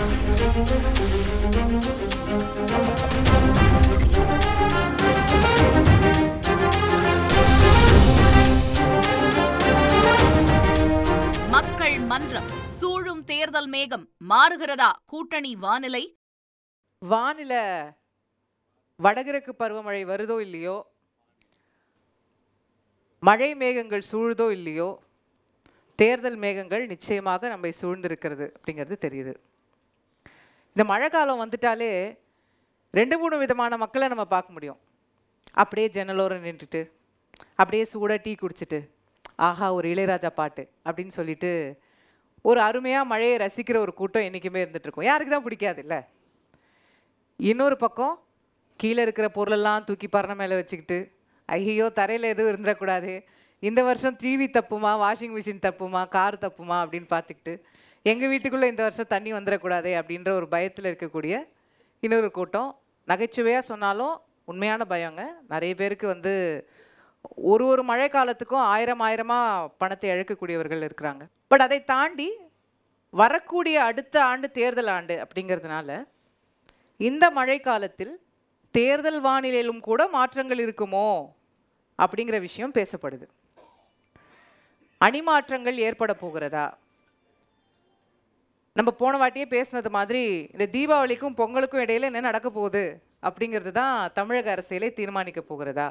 மக்கள் மன்றம் சூழும் தேர்தல் மேகம் மாறுகிறதா கூட்டணி வானிலை? வானில வடகிழக்கு பருவமழை வருதோ இல்லையோ, மழை மேகங்கள் சூழுதோ இல்லையோ, தேர்தல் மேகங்கள் நிச்சயமாக நம்மை சூழ்ந்திருக்கிறது அப்படிங்கிறது தெரியுது. இந்த மழை காலம் வந்துட்டாலே 2-3 விதமான மக்களை நம்ம பார்க்க முடியும். அப்படியே ஜன்னலோரம் நின்றுட்டு அப்படியே சூடாக டீ குடிச்சிட்டு ஆஹா ஒரு இளையராஜா பாட்டு அப்படின்னு சொல்லிட்டு ஒரு அருமையாக மழையை ரசிக்கிற ஒரு கூட்டம் என்றைக்குமே இருந்துகிட்ருக்கோம். யாருக்கு தான் பிடிக்காது இல்லை? இன்னொரு பக்கம் கீழே இருக்கிற பொருளெல்லாம் தூக்கி பரண மேலே வச்சுக்கிட்டு ஐயோ தரையில் எதுவும் இருந்துடக்கூடாது, இந்த வருஷம் டிவி தப்புமா, வாஷிங் மிஷின் தப்புமா, கார் தப்புமா அப்படின்னு பார்த்துக்கிட்டு எங்கள் வீட்டுக்குள்ளே இந்த வருஷம் தண்ணி வந்துடக்கூடாது அப்படின்ற ஒரு பயத்தில் இருக்கக்கூடிய இன்னொரு கூட்டம். நகைச்சுவையாக சொன்னாலும் உண்மையான பயங்க. நிறைய பேருக்கு ஒரு மழை காலத்துக்கும் ஆயிரமாக பணத்தை இழக்கக்கூடியவர்கள் இருக்கிறாங்க. பட் அதை தாண்டி வரக்கூடிய அடுத்த ஆண்டு தேர்தல் ஆண்டு அப்படிங்கிறதுனால இந்த மழை காலத்தில் தேர்தல் வானிலையிலும் கூட மாற்றங்கள் இருக்குமோ அப்படிங்கிற விஷயம் பேசப்படுது. அணி மாற்றங்கள் ஏற்பட போகிறதா? நம்ம போன வாட்டியே பேசினது மாதிரி இந்த தீபாவளிக்கும் பொங்கலுக்கும் இடையில என்ன நடக்க போகுது அப்படிங்கிறது தான் தமிழக அரசியலை தீர்மானிக்க போகிறதா?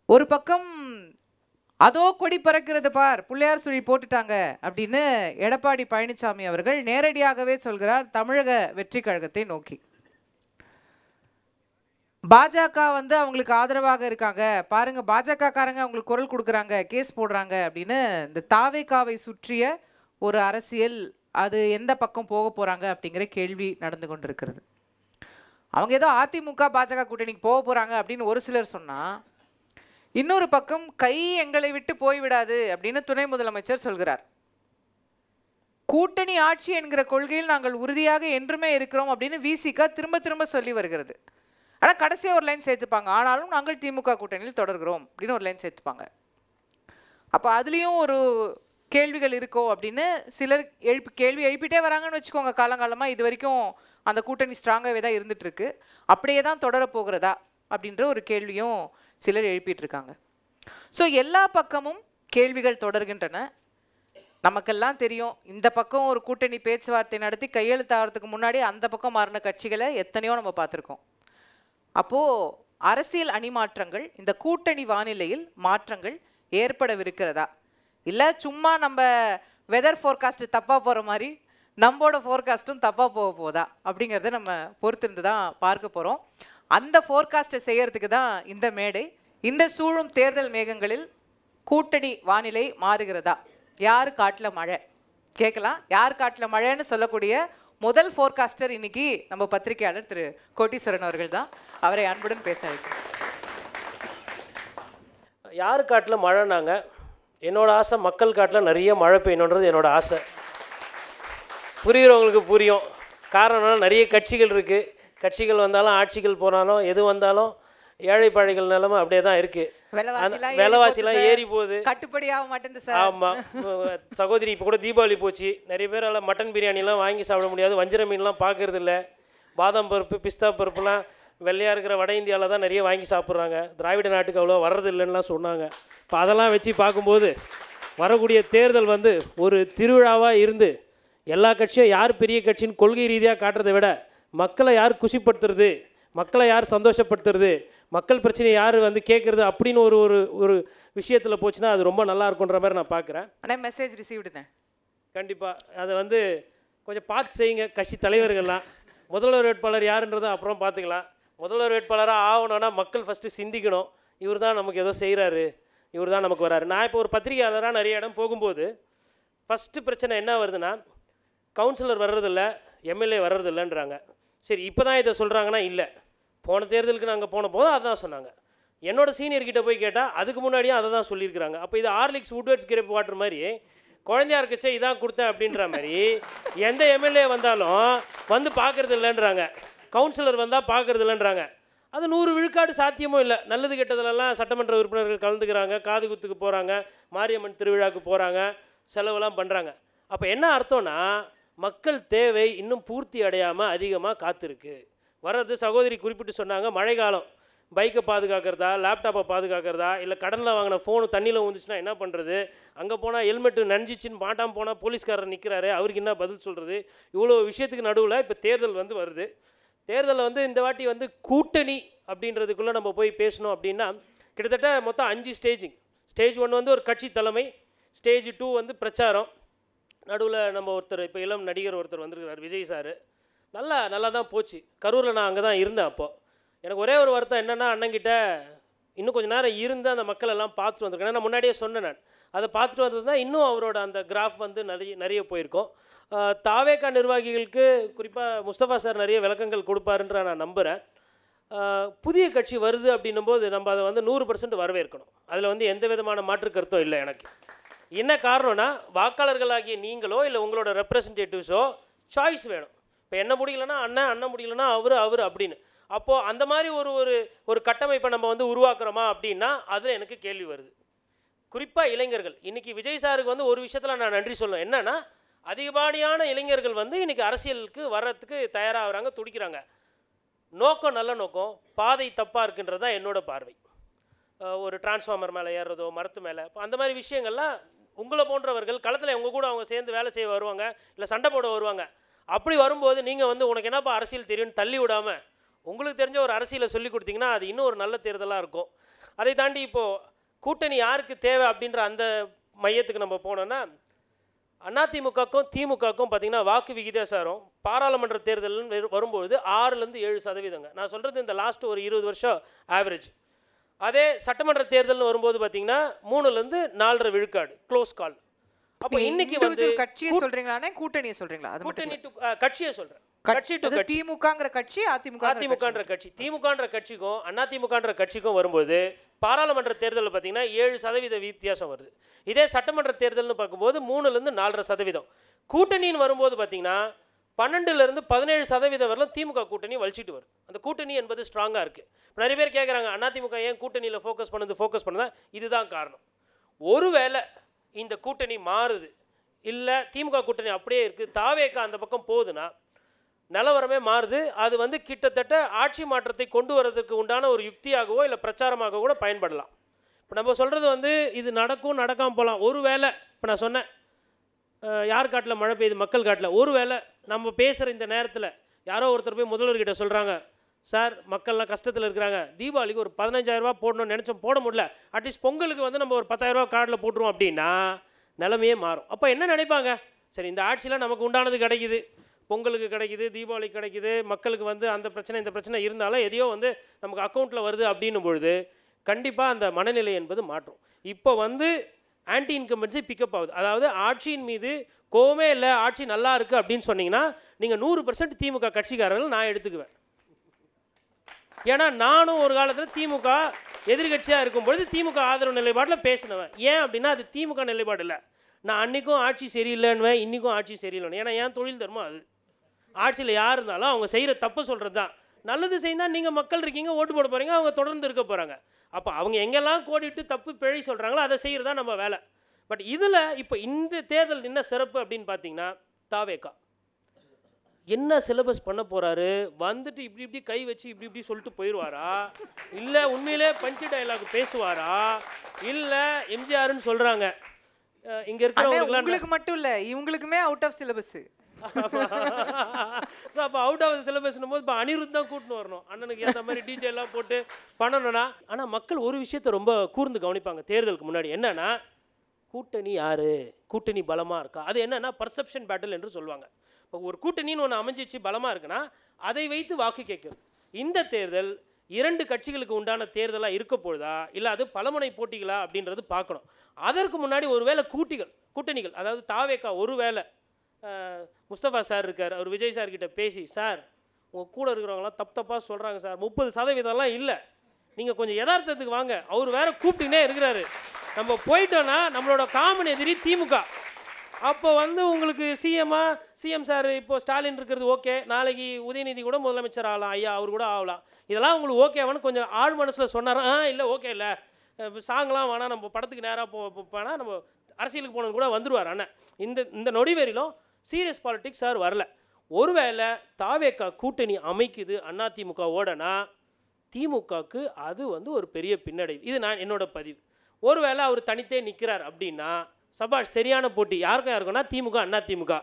ஒரு பக்கம் அதோ கொடி பறக்கிறது பார், பிள்ளையார் சுழி போட்டுட்டாங்க அப்படின்னு எடப்பாடி பழனிசாமி அவர்கள் நேரடியாகவே சொல்கிறார் தமிழக வெற்றி கழகத்தை நோக்கி. பாஜக அவங்களுக்கு ஆதரவாக இருக்காங்க பாருங்க, பாஜக காரங்க அவங்களுக்கு குரல் கொடுக்குறாங்க, கேஸ் போடுறாங்க அப்படின்னு இந்த தாவேகாவை சுற்றிய ஒரு அரசியல் அது எந்த பக்கம் போக போறாங்க அப்படிங்கிற கேள்வி நடந்து கொண்டிருக்கிறது. அவங்க ஏதோ அதிமுக பாஜக கூட்டணிக்கு போக போறாங்க அப்படின்னு ஒரு சிலர் சொன்னா, இன்னொரு பக்கம் கை எங்களை விட்டு போய்விடாது அப்படின்னு துணை முதலமைச்சர் சொல்கிறார். கூட்டணி ஆட்சி என்கிற கொள்கையில் நாங்கள் உறுதியாக என்றுமே இருக்கிறோம் அப்படின்னு விசிக திரும்ப திரும்ப சொல்லி வருகிறது. ஆனால் கடைசியாக ஒரு லைன் சேர்த்துப்பாங்க, ஆனாலும் நாங்கள் திமுக கூட்டணியில் தொடர்கிறோம் அப்படின்னு ஒரு லைன் சேர்த்துப்பாங்க. அப்போ அதுலேயும் ஒரு கேள்விகள் இருக்கோ அப்படின்னு சிலர் கேள்வி எழுப்பிட்டே வராங்கன்னு வச்சுக்கோங்க. காலங்காலமாக இது வரைக்கும் அந்த கூட்டணி ஸ்ட்ராங்காகவே தான் இருந்துகிட்ருக்கு. அப்படியே தான் தொடரப்போகிறதா அப்படின்ற ஒரு கேள்வியும் சிலர் எழுப்பிட்டு இருக்காங்க. ஸோ எல்லா பக்கமும் கேள்விகள் தொடர்கின்றன. நமக்கெல்லாம் தெரியும், இந்த பக்கம் ஒரு கூட்டணி பேச்சுவார்த்தை நடத்தி கையெழுத்தாகிறதுக்கு முன்னாடி அந்த பக்கம் மாறின கட்சிகளை எத்தனையோ நம்ம பார்த்துருக்கோம். அப்போது அரசியல் அணி மாற்றங்கள், இந்த கூட்டணி வானிலையில் மாற்றங்கள் ஏற்படவிருக்கிறதா, இல்லை சும்மா நம்ம வெதர் ஃபோர்காஸ்ட்டு தப்பாக போகிற மாதிரி நம்மளோட ஃபோர்காஸ்ட்டும் தப்பாக போக போதா அப்படிங்கிறத நம்ம பொறுத்திருந்து தான் பார்க்க போகிறோம். அந்த ஃபோர்காஸ்ட்டை செய்யறதுக்கு தான் இந்த மேடை. இந்த சூழும் தேர்தல் மேகங்களில் கூட்டணி வானிலை மாறுகிறதா, யார் காட்டில் மழை கேட்கலாம். யார் காட்டில் மழைன்னு சொல்லக்கூடிய முதல் ஃபோர்காஸ்டர் இன்னைக்கு நம்ம பத்திரிகையாளர் திரு கோட்டீஸ்வரன் அவர்கள் தான். அவரை அன்புடன் பேச வைக்கிறோம். யார் காட்டில் மழைனாங்க, என்னோட ஆசை மக்கள் காட்டில் நிறைய மழை பெய்யணுன்றது என்னோட ஆசை. புரிகிறவங்களுக்கு புரியும். காரணம், நிறைய கட்சிகள் இருக்குது. கட்சிகள் வந்தாலும் ஆட்சிகள் போனாலும் எது வந்தாலும் ஏழை பாழைகள் நிலைமை அப்படியே தான் இருக்குது. விலைவாசிலாம் ஏறி போகுது, கட்டுப்படியாக மாட்டேங்குது சார். ஆமாம் சகோதரி, இப்போ கூட தீபாவளி போச்சு, நிறைய பேரால் மட்டன் பிரியாணிலாம் வாங்கி சாப்பிட முடியாது, வஞ்சிர மீன்லாம் பார்க்கறது இல்லை. பாதாம் பருப்பு பிஸ்தா பருப்புலாம் வெள்ளையாக இருக்கிற வட இந்தியாவில் தான் நிறைய வாங்கி சாப்பிட்றாங்க. திராவிட நாட்டுக்கு அவ்வளோ வர்றது இல்லைன்னுலாம் சொன்னாங்க. இப்போ அதெல்லாம் வச்சு பார்க்கும்போது வரக்கூடிய தேர்தல் ஒரு திருவிழாவாக இருந்து எல்லா கட்சியும் யார் பெரிய கட்சின்னு கொள்கை ரீதியாக காட்டுறதை விட மக்களை யார் குஷிப்படுத்துறது, மக்களை யார் சந்தோஷப்படுத்துறது, மக்கள் பிரச்சனையை யார் கேட்குறது அப்படின்னு ஒரு ஒரு ஒரு விஷயத்தில் போச்சுன்னா அது ரொம்ப நல்லா இருக்குன்ற மாதிரி நான் பார்க்குறேன். ஆனால் மெசேஜ் ரிசீவ்டுங்க. கண்டிப்பாக அதை கொஞ்சம் பார்த்து செய்யுங்க கட்சி தலைவர்கள்லாம். முதல்வர் வேட்பாளர் யாருன்றதை அப்புறம் பார்த்துக்கலாம். முதல்வர் வேட்பாளராக ஆகணும்னா மக்கள் ஃபஸ்ட்டு சிந்திக்கணும், இவர் தான் நமக்கு ஏதோ செய்கிறாரு, இவர் தான் நமக்கு வராரு. நான் இப்போ ஒரு பத்திரிகையாளராக நிறைய இடம் போகும்போது ஃபஸ்ட்டு பிரச்சனை என்ன வருதுன்னா, கவுன்சிலர் வர்றதில்ல, எம்எல்ஏ வர்றதில்லைன்றாங்க. சரி, இப்போ தான் இதை சொல்கிறாங்கன்னா இல்லை, போன தேர்தலுக்கு நாங்கள் போன போதும் அதை தான் சொன்னாங்க. என்னோடய சீனியர்கிட்ட போய் கேட்டால் அதுக்கு முன்னாடியும் அதை தான் சொல்லியிருக்கிறாங்க. அப்போ இது ஹார்லிக்ஸ் வுட்வர்ட்ஸ் கிரேப் வாட்டர் மாதிரி குழந்தையா இருக்குச்சே இதான் கொடுத்தேன் அப்படின்ற மாதிரி எந்த எம்எல்ஏ வந்தாலும் பார்க்கறது இல்லைன்றாங்க, கவுன்சிலர் வந்தால் பார்க்கறது இல்லைன்றாங்க. அது 100 விழுக்காடு சாத்தியமும் இல்லை. நல்லது கெட்டதுலலாம் சட்டமன்ற உறுப்பினர்கள் கலந்துக்கிறாங்க, காது குத்துக்கு போகிறாங்க, மாரியம்மன் திருவிழாவுக்கு போகிறாங்க, செலவெல்லாம் பண்ணுறாங்க. அப்போ என்ன அர்த்தம்னா, மக்கள் தேவை இன்னும் பூர்த்தி அடையாமல் அதிகமாக காத்திருக்கு. வர்றது சகோதரி குறிப்பிட்டு சொன்னாங்க, மழைக்காலம், பைக்கை பாதுகாக்கிறதா, லேப்டாப்பை பாதுகாக்கிறதா, இல்லை கடனில் வாங்கின ஃபோனு தண்ணியில் ஊந்துச்சுன்னா என்ன பண்ணுறது, அங்கே போனால் ஹெல்மெட்டு நஞ்சிச்சின்னு மாட்டாமல் போனால் போலீஸ்காரர் நிற்கிறாரு, அவருக்கு என்ன பதில் சொல்கிறது, இவ்வளோ விஷயத்துக்கு நடுவில் இப்போ தேர்தல் வருது. தேர்தலில் இந்த வாட்டி கூட்டணி அப்படின்றதுக்குள்ளே நம்ம போய் பேசணும் அப்படின்னா கிட்டத்தட்ட மொத்தம் 5 ஸ்டேஜிங். ஸ்டேஜ் 1 ஒரு கட்சி தலைமை, ஸ்டேஜ் 2 பிரச்சாரம், நடுவில் நம்ம ஒருத்தர் இப்போ இளம் நடிகர் ஒருத்தர் வந்திருக்கிறார், விஜய் சார். நல்லா தான் போச்சு. கரூரில் நான் அங்கே தான் இருந்தேன். அப்போது எனக்கு ஒரே ஒரு வருத்தம் என்னென்னா, அண்ணங்கிட்ட இன்னும் கொஞ்சம் நேரம் இருந்து அந்த மக்கள் எல்லாம் பார்த்துட்டு வந்திருக்கேன். நான் முன்னாடியே சொன்னேன், நான் அதை பார்த்துட்டு வந்தது தான் இன்னும் அவரோட அந்த கிராஃப் நிறைய போயிருக்கோம். தாவேகா நிர்வாகிகளுக்கு குறிப்பாக முஸ்தபா சார் நிறைய விளக்கங்கள் கொடுப்பாருன்ற நான் நம்புகிறேன். புதிய கட்சி வருது அப்படின்னும்போது நம்ம அதை 100% வரவேற்கணும். அதில் எந்த விதமான மாற்று கருத்தும் இல்லை எனக்கு. என்ன காரணம்னா, வாக்காளர்களாகிய நீங்களோ இல்லை உங்களோட ரெப்ரசன்டேட்டிவ்ஸோ சாய்ஸ் வேணும். இப்போ என்ன முடியலன்னா அண்ணன் முடியலன்னா அவர் அப்படின்னு. அப்போது அந்த மாதிரி ஒரு கட்டமைப்பை நம்ம உருவாக்குறோமா அப்படின்னா அதில் எனக்கு கேள்வி வருது. குறிப்பாக இளைஞர்கள். இன்றைக்கி விஜய் சாருக்கு ஒரு விஷயத்தில் நான் நன்றி சொல்லணும். என்னென்னா, அதிகப்படியான இளைஞர்கள் இன்றைக்கி அரசியலுக்கு வர்றதுக்கு தயாராகிறாங்க, துடிக்கிறாங்க. நோக்கம் நல்ல நோக்கம், பாதை தப்பாக இருக்குன்றது தான் என்னோட பார்வை. ஒரு டிரான்ஸ்ஃபார்மர் மேலே ஏறுறதோ, மரத்து மேலே, இப்போ அந்த மாதிரி விஷயங்கள்லாம் உங்களை போன்றவர்கள் களத்தில் உங்கள் கூட அவங்க சேர்ந்து வேலை செய்ய வருவாங்க, இல்லை சண்டை போட வருவாங்க. அப்படி வரும்போது நீங்கள் உனக்கு என்னப்பா அரசியல் தெரியும்னு தள்ளி விடாமல் உங்களுக்கு தெரிஞ்ச ஒரு அரசியலை சொல்லி கொடுத்தீங்கன்னா அது இன்னும் ஒரு நல்ல தேர்தலாக இருக்கும். அதை தாண்டி இப்போது கூட்டணி யாருக்கு தேவை அப்படின்ற அந்த மையத்துக்கு நம்ம போனோன்னா, அதிமுகக்கும் திமுகக்கும் பார்த்திங்கன்னா வாக்கு விகிதாசாரம் பாராளுமன்ற தேர்தல்னு வரும்பொழுது 6-7%. நான் சொல்கிறது இந்த லாஸ்ட் ஒரு 20 வருஷம் ஆவரேஜ். அதே சட்டமன்ற தேர்தல்னு வரும்போது பார்த்தீங்கன்னா 3-4.5 விழுக்காடு க்ளோஸ் கால். அப்போ இன்னைக்கு கட்சியை சொல்றீங்களா, கூட்டணியை சொல்றீங்களா? கூட்டணி கட்சியை சொல்கிறேன். கட்சி டு கட்சி. திமுகங்கிற கட்சி, அதிமுகன்ற கட்சி, திமுகன்ற கட்சிக்கும் அதிமுகன்ற கட்சிக்கும் வரும்போது பாராளுமன்ற தேர்தலில் பார்த்தீங்கன்னா 7% வித்தியாசம் வருது. இதே சட்டமன்ற தேர்தல்னு பார்க்கும்போது 3-4.5%. கூட்டணின்னு வரும்போது பார்த்தீங்கன்னா 12-17% வரலும் திமுக கூட்டணி வலிச்சிட்டு வருது. அந்த கூட்டணி என்பது ஸ்ட்ராங்காக இருக்குது. நிறைய பேர் கேட்குறாங்க, அதிமுக ஏன் கூட்டணியில் ஃபோக்கஸ் பண்ணுதா? இதுதான் காரணம். ஒருவேளை இந்த கூட்டணி மாறுது, இல்லை திமுக கூட்டணி அப்படியே இருக்குது, தாவேகா அந்த பக்கம் போகுதுன்னா நிலவரமே மாறுது. அது கிட்டத்தட்ட ஆட்சி மாற்றத்தை கொண்டு வரதுக்கு உண்டான ஒரு யுக்தியாகவோ இல்லை பிரச்சாரமாக கூட பயன்படலாம். இப்போ நம்ம சொல்கிறது இது நடக்காமல் போகலாம். ஒருவேளை இப்போ நான் சொன்னேன், யார் காட்டில் மழை பெய்யுது, மக்கள் காட்டில். ஒருவேளை நம்ம பேசுகிற இந்த நேரத்தில் யாரோ ஒருத்தர் போய் முதல்வர்கிட்ட சொல்கிறாங்க, சார் மக்கள்லாம் கஷ்டத்தில் இருக்கிறாங்க, தீபாவளிக்கு ஒரு 15,000 ரூபா போடணும்னு நினச்சோம், போட முடியல, அட்லீஸ்ட் பொங்கலுக்கு நம்ம ஒரு 10,000 ரூபா கார்டில் போட்டுருவோம் அப்படின்னா நிலைமையே மாறும். அப்போ என்ன நினைப்பாங்க, சரி இந்த ஆட்சியில் நமக்கு உண்டானது கிடைக்குது, பொங்கலுக்கு கிடைக்குது, தீபாவளிக்கு கிடைக்குது, மக்களுக்கு அந்த பிரச்சனை இந்த பிரச்சனை இருந்தாலும் எதையோ நமக்கு அக்கௌண்ட்டில் வருது அப்படின்னும் பொழுது கண்டிப்பாக அந்த மனநிலை என்பது மாற்றும். இப்போ ஆன்டி இன்கம்பன்சி பிக்கப் ஆகுது. அதாவது ஆட்சியின் மீது கோவமே இல்லை, ஆட்சி நல்லா இருக்குது அப்படின்னு சொன்னீங்கன்னா நீங்கள் 100% திமுக கட்சிக்காரர்கள் நான் எடுத்துக்குவேன். ஏன்னா நானும் ஒரு காலத்தில் திமுக எதிர்கட்சியாக இருக்கும்பொழுது திமுக ஆதரவு நிலைப்பாட்டில் பேசினவன். ஏன் அப்படின்னா அது திமுக நிலைப்பாடு இல்லை. நான் அன்றைக்கும் ஆட்சி சரியில்லைன்னுவேன், இன்றைக்கும் ஆட்சி சரியில்லைன்னு. ஏன்னா ஏன் தொழில் தர்மம் அது. ஆட்சியில் யார் இருந்தாலும் அவங்க செய்கிற தப்பு சொல்கிறது தான். நல்லது செய்தால் நீங்கள் மக்கள் இருக்கீங்க, ஓட்டு போட போகிறீங்க, அவங்க தொடர்ந்து இருக்க போகிறாங்க. அப்போ அவங்க எங்கெல்லாம் கோடிட்டு தப்பு பிழை சொல்கிறாங்களோ அதை செய்கிறது தான் நம்ம வேலை. பட் இதில் இப்போ இந்த தேர்தல் என்ன சிறப்பு அப்படின்னு பார்த்தீங்கன்னா, தாவேகா என்ன சிலபஸ் பண்ண போகிறாரு, இப்படி கை வச்சு இப்படி சொல்லிட்டு போயிடுவாரா, இல்லை உண்மையிலே பஞ்சு டைலாக் பேசுவாரா, இல்லை எம்ஜிஆர்னு சொல்கிறாங்க. இங்கே இருக்கிறவங்களுக்கு மட்டும் இல்லை, இவங்களுக்குமே அவுட் ஆஃப் சிலபஸ். ஸோ அப்போ அவுட் ஆஃப் சிலபஸ்னும் போது இப்போ அனிருத் தான் கூட்டின்னு வரணும், அண்ணனுக்கு ஏற்ற மாதிரி டிஜே எல்லாம் போட்டு பண்ணணும்னா. ஆனால் மக்கள் ஒரு விஷயத்தை ரொம்ப கூர்ந்து கவனிப்பாங்க தேர்தலுக்கு முன்னாடி. என்னன்னா, கூட்டணி யார், கூட்டணி பலமாக இருக்கா. அது என்னன்னா பர்செப்ஷன் பேட்டில் என்று சொல்லுவாங்க. இப்போ ஒரு கூட்டணின்னு ஒன்று அமைஞ்சிச்சு பலமாக இருக்குன்னா அதை வைத்து வாக்கு கேட்கும். இந்த தேர்தல் 2 கட்சிகளுக்கு உண்டான தேர்தலாக இருக்க போகுதா, இல்லை அது பலமுனை போட்டிகளா அப்படின்றது பார்க்கணும். அதற்கு முன்னாடி ஒருவேளை கூட்டணிகள், அதாவது தாவேகா ஒருவேளை முஸ்தபா சார் இருக்கார், அவர் விஜய் சார் கிட்ட பேசி, சார் உங்கள் கூட இருக்கிறவங்களாம் தப்பாக சொல்கிறாங்க சார், 30% இல்லை, நீங்கள் கொஞ்சம் யதார்த்தத்துக்கு வாங்க, அவர் வேற கூப்பிட்டுனே இருக்கிறாரு, நம்ம போயிட்டோன்னா நம்மளோட காமன் எதிரி திமுக. அப்போ உங்களுக்கு சிஎம் சார் இப்போ ஸ்டாலின் இருக்கிறது ஓகே, நாளைக்கு உதயநிதி கூட முதலமைச்சர் ஆகலாம், ஐயா அவர் கூட ஆகலாம், இதெல்லாம் உங்களுக்கு ஓகேவானு கொஞ்சம் ஆழ் மனசில் சொன்னார். இல்லை ஓகே இல்லை, சாங்லாம் வேணாம், நம்ம படத்துக்கு நேராக போனால் நம்ம அரசியலுக்கு போனது கூட வந்துடுவார் அண்ணன். இந்த நொடி வரையிலும் சீரியஸ் பாலிடிக்ஸ் சார் வரல. ஒருவேளை தாவேகா கூட்டணி அமைக்குது அதிமுகவோடனா திமுகவுக்கு அது வந்து ஒரு பெரிய பின்னடைவு. இது நான் என்னோட பதிவு. ஒருவேளை அவர் தனித்தே நிற்கிறார் அப்படின்னா சபாஷ், சரியான போட்டி. யாருக்குன்னா திமுக அதிமுக.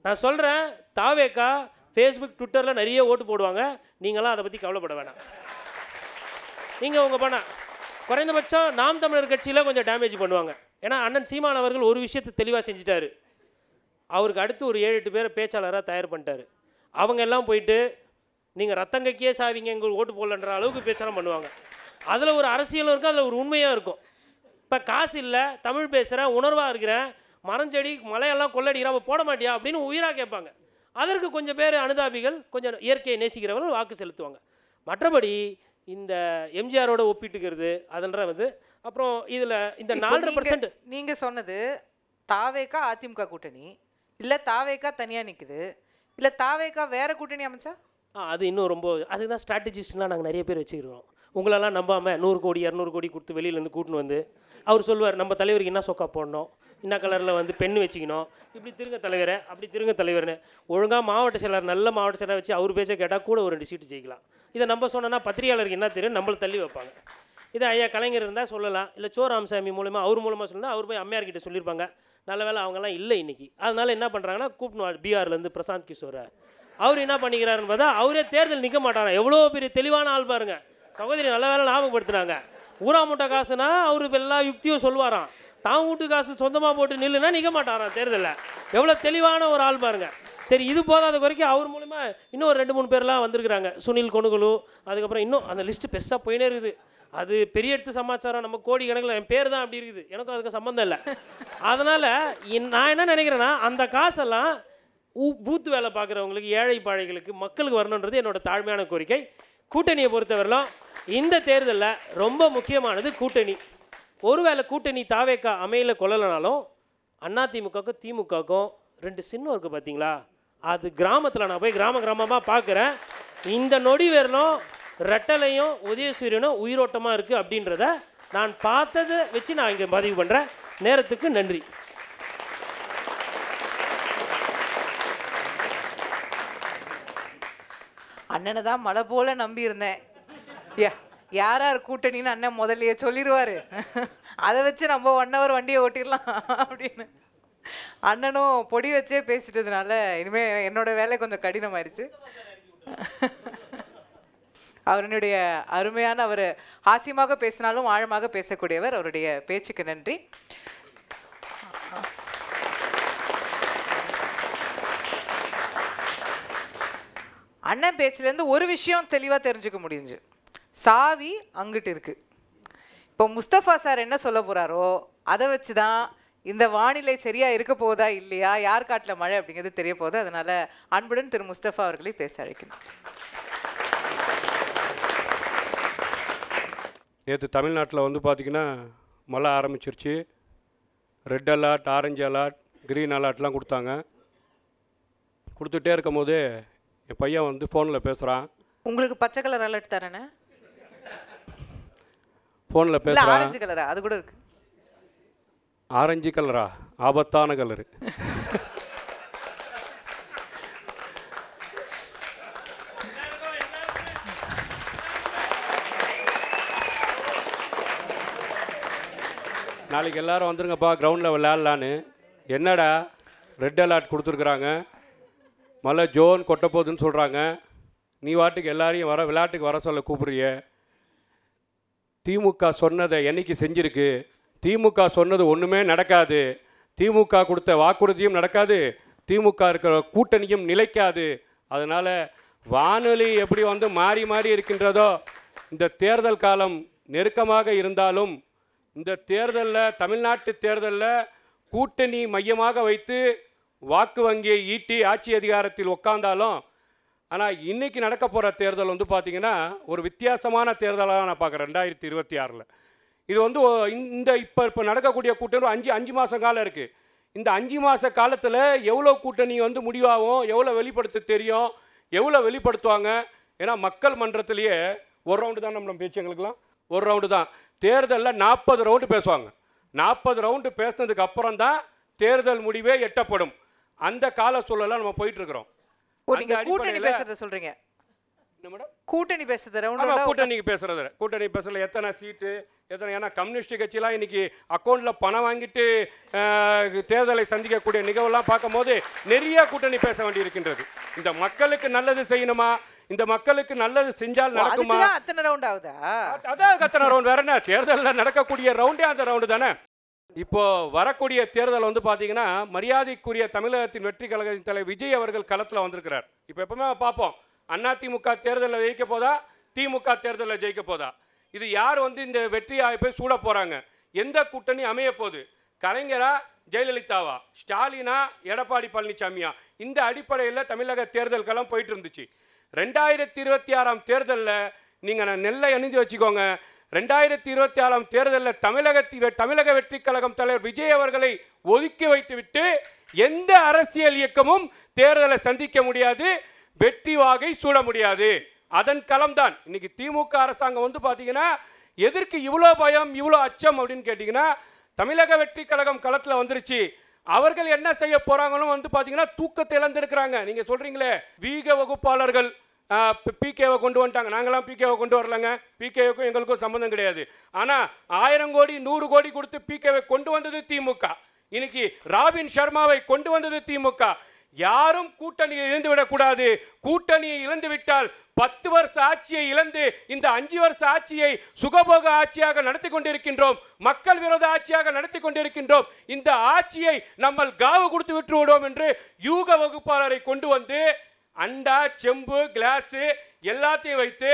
நான் சொல்கிறேன், தாவேகா ஃபேஸ்புக் ட்விட்டரில் நிறைய ஓட்டு போடுவாங்க. நீங்களாம் அதை பற்றி கவலைப்பட வேணாம். நீங்கள் உங்கள் பண்ண குறைந்தபட்சம் நாம் தமிழர் கட்சியில் கொஞ்சம் டேமேஜ் பண்ணுவாங்க. ஏன்னா அண்ணன் சீமான் அவர்கள் ஒரு விஷயத்தை தெளிவாக செஞ்சுட்டாரு. அவருக்கு அடுத்து ஒரு 7-8 பேரை பேச்சாளராக தயார் பண்ணிட்டாரு. அவங்க எல்லாம் போயிட்டு நீங்கள் ரத்தங்கைக்கே சாவிங்க எங்களுக்கு ஓட்டு போடலன்ற அளவுக்கு பேச்செல்லாம் பண்ணுவாங்க. அதில் ஒரு அரசியலும் இருக்கும், அதில் ஒரு உண்மையாக இருக்கும். இப்போ காசு இல்லை, தமிழ் பேசுகிறேன், உணர்வாக இருக்கிறேன், மரஞ்செடி மலையெல்லாம் கொள்ளடிக்கிறேன், அப்போ போட மாட்டியா அப்படின்னு உயிராக கேட்பாங்க. அதற்கு கொஞ்சம் பேர் அனுதாபிகள், கொஞ்சம் இயற்கையை நேசிக்கிறவர்கள் வாக்கு செலுத்துவாங்க. மற்றபடி இந்த எம்ஜிஆரோட ஒப்பிட்டுக்கிறது அதன்ற வந்து அப்புறம் இதில் இந்த 4% நீங்கள் சொன்னது தாவேகா அதிமுக கூட்டணி, இல்லை தாவேகா தனியாக நிற்குது, இல்லை தாவேகா வேற கூட்டணி அமைச்சா அது இன்னும் ரொம்ப அதுதான் ஸ்ட்ராட்டஜிஸ்ட்லாம் நாங்கள் நிறைய பேர் வச்சுக்கிறோம். உங்களெல்லாம் நம்பாமல் 100 கோடி 200 கோடி கொடுத்து வெளியிலேருந்து கூட்டின்னு வந்து அவர் சொல்லுவார், நம்ம தலைவருக்கு என்ன சொக்கா போடணும், என்ன கலரில் வந்து பெண்ணு வச்சுக்கணும், இப்படி திருங்க தலைவரை அப்படி திருங்க தலைவர்னு ஒழுங்காக மாவட்ட செயலர் நல்ல மாவட்ட செயலர் வச்சு அவர் பேச்சை கேட்டால் கூட ஒரு 2 சீட்டு ஜெயிக்கலாம். இதை நம்ம சொன்னோன்னா பத்திரிகையாளருக்கு என்ன தெரியும், நம்மளை தள்ளி வைப்பாங்க. இதை ஐயா கலைஞர் இருந்தால் சொல்லலாம், இல்லை சோ ராமசாமி மூலமாக அவர் மூலமாக சொன்னால் அவர் போய் அம்மையார்கிட்ட சொல்லியிருப்பாங்க. நல்ல வேலை அவங்கெல்லாம் இல்லை இன்றைக்கி. அதனால் என்ன பண்ணுறாங்கன்னா கூப்பிட்டு பீகார்லேருந்து பிரசாந்த் கிஷோரை அவர் என்ன பண்ணிக்கிறாருன்னு பார்த்தா அவரே தேர்தல் நிற்க மாட்டாராம். எவ்வளோ பெரிய தெளிவான ஆள் பாருங்க. சகோதரி நல்ல வேலை ஞாபகப்படுத்துனாங்க. ஊரா மூட்டை காசுனா அவரு எல்லா யுக்தியும் சொல்லுவாராம். தான் வீட்டு காசு சொந்தமாக போட்டு நில்லுன்னா நிற்க மாட்டாராம் தேர்தலில். எவ்வளோ தெளிவான ஒரு ஆள் பாருங்க. சரி, இது போதாத வரைக்கும் அவர் மூலிமா இன்னும் ஒரு 2-3 பேர்லாம் வந்திருக்கிறாங்க. சுனில் கொணுகுலு, அதுக்கப்புறம் இன்னும் அந்த லிஸ்ட்டு பெருசாக போயினே இருக்குது. அது பெரிய எடுத்து சமாச்சாரம், நம்ம கோடி கணக்கில் என் பேர் தான் அப்படி இருக்குது, எனக்கும் அதுக்கு சம்மந்தம் இல்லை. அதனால் நான் என்ன நினைக்கிறேன்னா அந்த காசெல்லாம் பூத்து வேலை பார்க்குறவங்களுக்கு, ஏழை பாழைகளுக்கு, மக்களுக்கு வரணுன்றது என்னோட தாழ்மையான கோரிக்கை. கூட்டணியை பொறுத்தவரையிலும் இந்த தேர்தலில் ரொம்ப முக்கியமானது கூட்டணி. ஒருவேளை கூட்டணி தாவேகா அமையல கொள்ளலைனாலும் அதிமுகவுக்கும் திமுகவுக்கும் 2 சின்னம் இருக்குது பார்த்தீங்களா, அது கிராமத்தில் நான் போய் கிராமமாக பார்க்குறேன். இந்த நொடி வரலும் ரெட்டலையும் உதயசூரியனும் உயிரோட்டமாக இருக்குது அப்படின்றத நான் பார்த்ததை வச்சு நான் இங்கே பதிவு பண்ணுறேன். நேரத்துக்கு நன்றி. அண்ணனை தான் மழை போல நம்பி இருந்தேன். யார் யார் கூட்டணின்னு அண்ணன் முதல்லையே சொல்லிடுவார், அதை வச்சு நம்ம 1 hour வண்டியை ஓட்டிடலாம் அப்படின்னு. அண்ணனும் பொடி வச்சே பேசிட்டதுனால இனிமேல் என்னோட வேலை கொஞ்சம் கடினமாயிருச்சு. அவருடைய அருமையான, அவர் ஹாஸ்யமாக பேசினாலும் ஆழமாக பேசக்கூடியவர். அவருடைய பேச்சுக்கு நன்றி. அண்ணன் பேச்சிலேருந்து ஒரு விஷயம் தெளிவாக தெரிஞ்சுக்க முடிஞ்சு, சாவி அங்கிட்டு இருக்கு. இப்போ முஸ்தபா சார் என்ன சொல்ல போகிறாரோ அதை வச்சு தான் இந்த வானிலை சரியாக இருக்க போதா இல்லையா, யார் காட்டில் மழை அப்படிங்கிறது தெரிய போகுது. அதனால் அன்புடன் திரு முஸ்தபா அவர்களை பேச அழைக்கணும். நேற்று தமிழ்நாட்டில் வந்து பார்த்திங்கன்னா மழை ஆரம்பிச்சிருச்சு. Red alert, orange alert, green அலர்ட்லாம் கொடுத்தாங்க. கொடுத்துட்டே இருக்கும் போது என் பையன் வந்து ஃபோனில் பேசுகிறான். உங்களுக்கு பச்சை கலர் அலர்ட் தரேனே, ஃபோனில் பேசுகிறான். ஆரஞ்சு கலரா? அது கூட இருக்கு. ஆரஞ்சு கலரா? ஆபத்தான கலரு. நாளைக்கு எல்லோரும் வந்துருங்கப்பா கிரவுண்டில் விளையாடலான்னு. என்னடா ரெட் அலர்ட் கொடுத்துருக்குறாங்க, மழை ஜோன் கொட்ட போகுதுன்னு சொல்கிறாங்க, நீ வாட்டுக்கு எல்லாரையும் விளையாட்டுக்கு வர சொல்ல கூப்பிட்றிய. திமுக சொன்னதை என்னைக்கு செஞ்சுருக்கு? திமுக சொன்னது ஒன்றுமே நடக்காது. திமுக கொடுத்த வாக்குறுதியும் நடக்காது, திமுக இருக்கிற கூட்டணியும் நிலைக்காது. அதனால் வானொலி எப்படி வந்து மாறி மாறி இருக்கின்றதோ, இந்த தேர்தல் காலம் நெருக்கமாக இருந்தாலும் இந்த தேர்தலில், தமிழ்நாட்டு தேர்தலில் கூட்டணி மையமாக வைத்து வாக்கு வங்கியை ஈட்டி ஆட்சி அதிகாரத்தில் உட்கார்ந்தாலும், ஆனால் இன்றைக்கி நடக்க போகிற தேர்தல் வந்து பார்த்திங்கன்னா ஒரு வித்தியாசமான தேர்தலாக நான் பார்க்குறேன். 2026 இது வந்து இந்த இப்போ நடக்கக்கூடிய கூட்டணி 5 மாத காலம் இருக்குது. இந்த 5 மாத காலத்தில் எவ்வளோ கூட்டணி வந்து முடிவாகும், எவ்வளோ வெளிப்படுத்த தெரியும், எவ்வளோ வெளிப்படுத்துவாங்க. ஏன்னா மக்கள் மன்றத்திலேயே ஒரு ரவுண்டு தான் நம்ம பேச்சு, எங்களுக்கெல்லாம் ஒரு ரவுண்டு தான். தேர்தலில் 40 ரவுண்டு பேசுவாங்க. 40 ரவுண்டு பேசினதுக்கு அப்புறம் தான் தேர்தல் முடிவே எட்டப்படும். அந்த கால சூழலாம் நம்ம போயிட்டு இருக்கிறோம். நீங்க கூட்டணி பேசுறத சொல்றீங்க. என்ன மேடம்? கூட்டணி பேசுறது கூட்டணி பேசல எத்தனை சீட்டு எத்தனை, ஏன்னா கம்யூனிஸ்ட் கட்சியெல்லாம் இன்னைக்கு அக்கௌண்ட்ல பணம் வாங்கிட்டு தேர்தலை சந்திக்கக்கூடிய நிகழ்வெல்லாம் பார்க்கும்போது நிறைய கூட்டணி பேச வேண்டி இருக்கின்றது. இந்த மக்களுக்கு நல்லது செய்யணுமா, இந்த மக்களுக்கு நல்லது செஞ்சால் நடக்குமா? அத்தனை ரவுண்ட் ஆகுதா? அதான் அத்தனை ரவுண்ட். வேற என்ன, தேர்தலில் நடக்கக்கூடிய ரவுண்டே அந்த ரவுண்டு தானே. இப்போ வரக்கூடிய தேர்தல் வந்து பார்த்தீங்கன்னா மரியாதைக்குரிய தமிழகத்தின் வெற்றி கழகத்தின் தலைவர் விஜய் அவர்கள் களத்தில் வந்திருக்கிறார். இப்போ எப்பவுமே பார்ப்போம், அதிமுக தேர்தலில் ஜெயிக்க போதா, திமுக தேர்தலில் ஜெயிக்க போதா, இது யார் வந்து இந்த வெற்றி வாய்ப்பை சூட போகிறாங்க, எந்த கூட்டணி அமைய போகுது, கலைஞரா ஜெயலலிதாவா, ஸ்டாலினா எடப்பாடி பழனிசாமியா, இந்த அடிப்படையில் தமிழக தேர்தல் களம் போயிட்டு இருந்துச்சு. 2026 தேர்தலில் நீங்கள் நெல்லை அணிந்து வச்சுக்கோங்க. 2026 தேர்தலில் தமிழக வெற்றி கழகம் தலைவர் விஜய் அவர்களை ஒதுக்கி வைத்துவிட்டு எந்த அரசியல் இயக்கமும் தேர்தலை சந்திக்க முடியாது, வெற்றி வாகை சூட முடியாது. அதன் களம்தான் இன்னைக்கு திமுக அரசாங்கம் வந்து பார்த்தீங்கன்னா எதற்கு இவ்வளோ பயம் இவ்வளோ அச்சம் அப்படின்னு கேட்டிங்கன்னா, தமிழக வெற்றி கழகம் களத்தில் வந்துருச்சு. அவர்கள் என்ன செய்ய போறாங்கன்னு வந்து பார்த்தீங்கன்னா தூக்கத்தை இழந்திருக்கிறாங்க. நீங்கள் சொல்றீங்களே வீக வகுப்பாளர்கள் பிகேவை கொண்டு வந்துட்டாங்க, நாங்களாம் பிகேவை கொண்டு வரலங்க, பிகேவுக்கும் எங்களுக்கும் சம்மந்தம் கிடையாது. ஆனால் 1000 கோடி 100 கோடி கொடுத்து பிகேவை கொண்டு வந்தது திமுக. இன்னைக்கு ராபின் சர்மாவை கொண்டு வந்தது திமுக. யாரும் கூட்டணியை இழந்து விடக்கூடாது. கூட்டணியை இழந்து விட்டால் 10 வருஷ ஆட்சியை இழந்து இந்த 5 வருஷ ஆட்சியை சுகபோக ஆட்சியாக நடத்தி கொண்டிருக்கின்றோம், மக்கள் விரோத ஆட்சியாக நடத்தி கொண்டிருக்கின்றோம். இந்த ஆட்சியை நம்ம காவு கொடுத்து விட்டு விடுவோம் என்று யூக வகுப்பாளரை கொண்டு வந்து அண்டா செம்பு கிளாஸு எல்லாத்தையும் வைத்து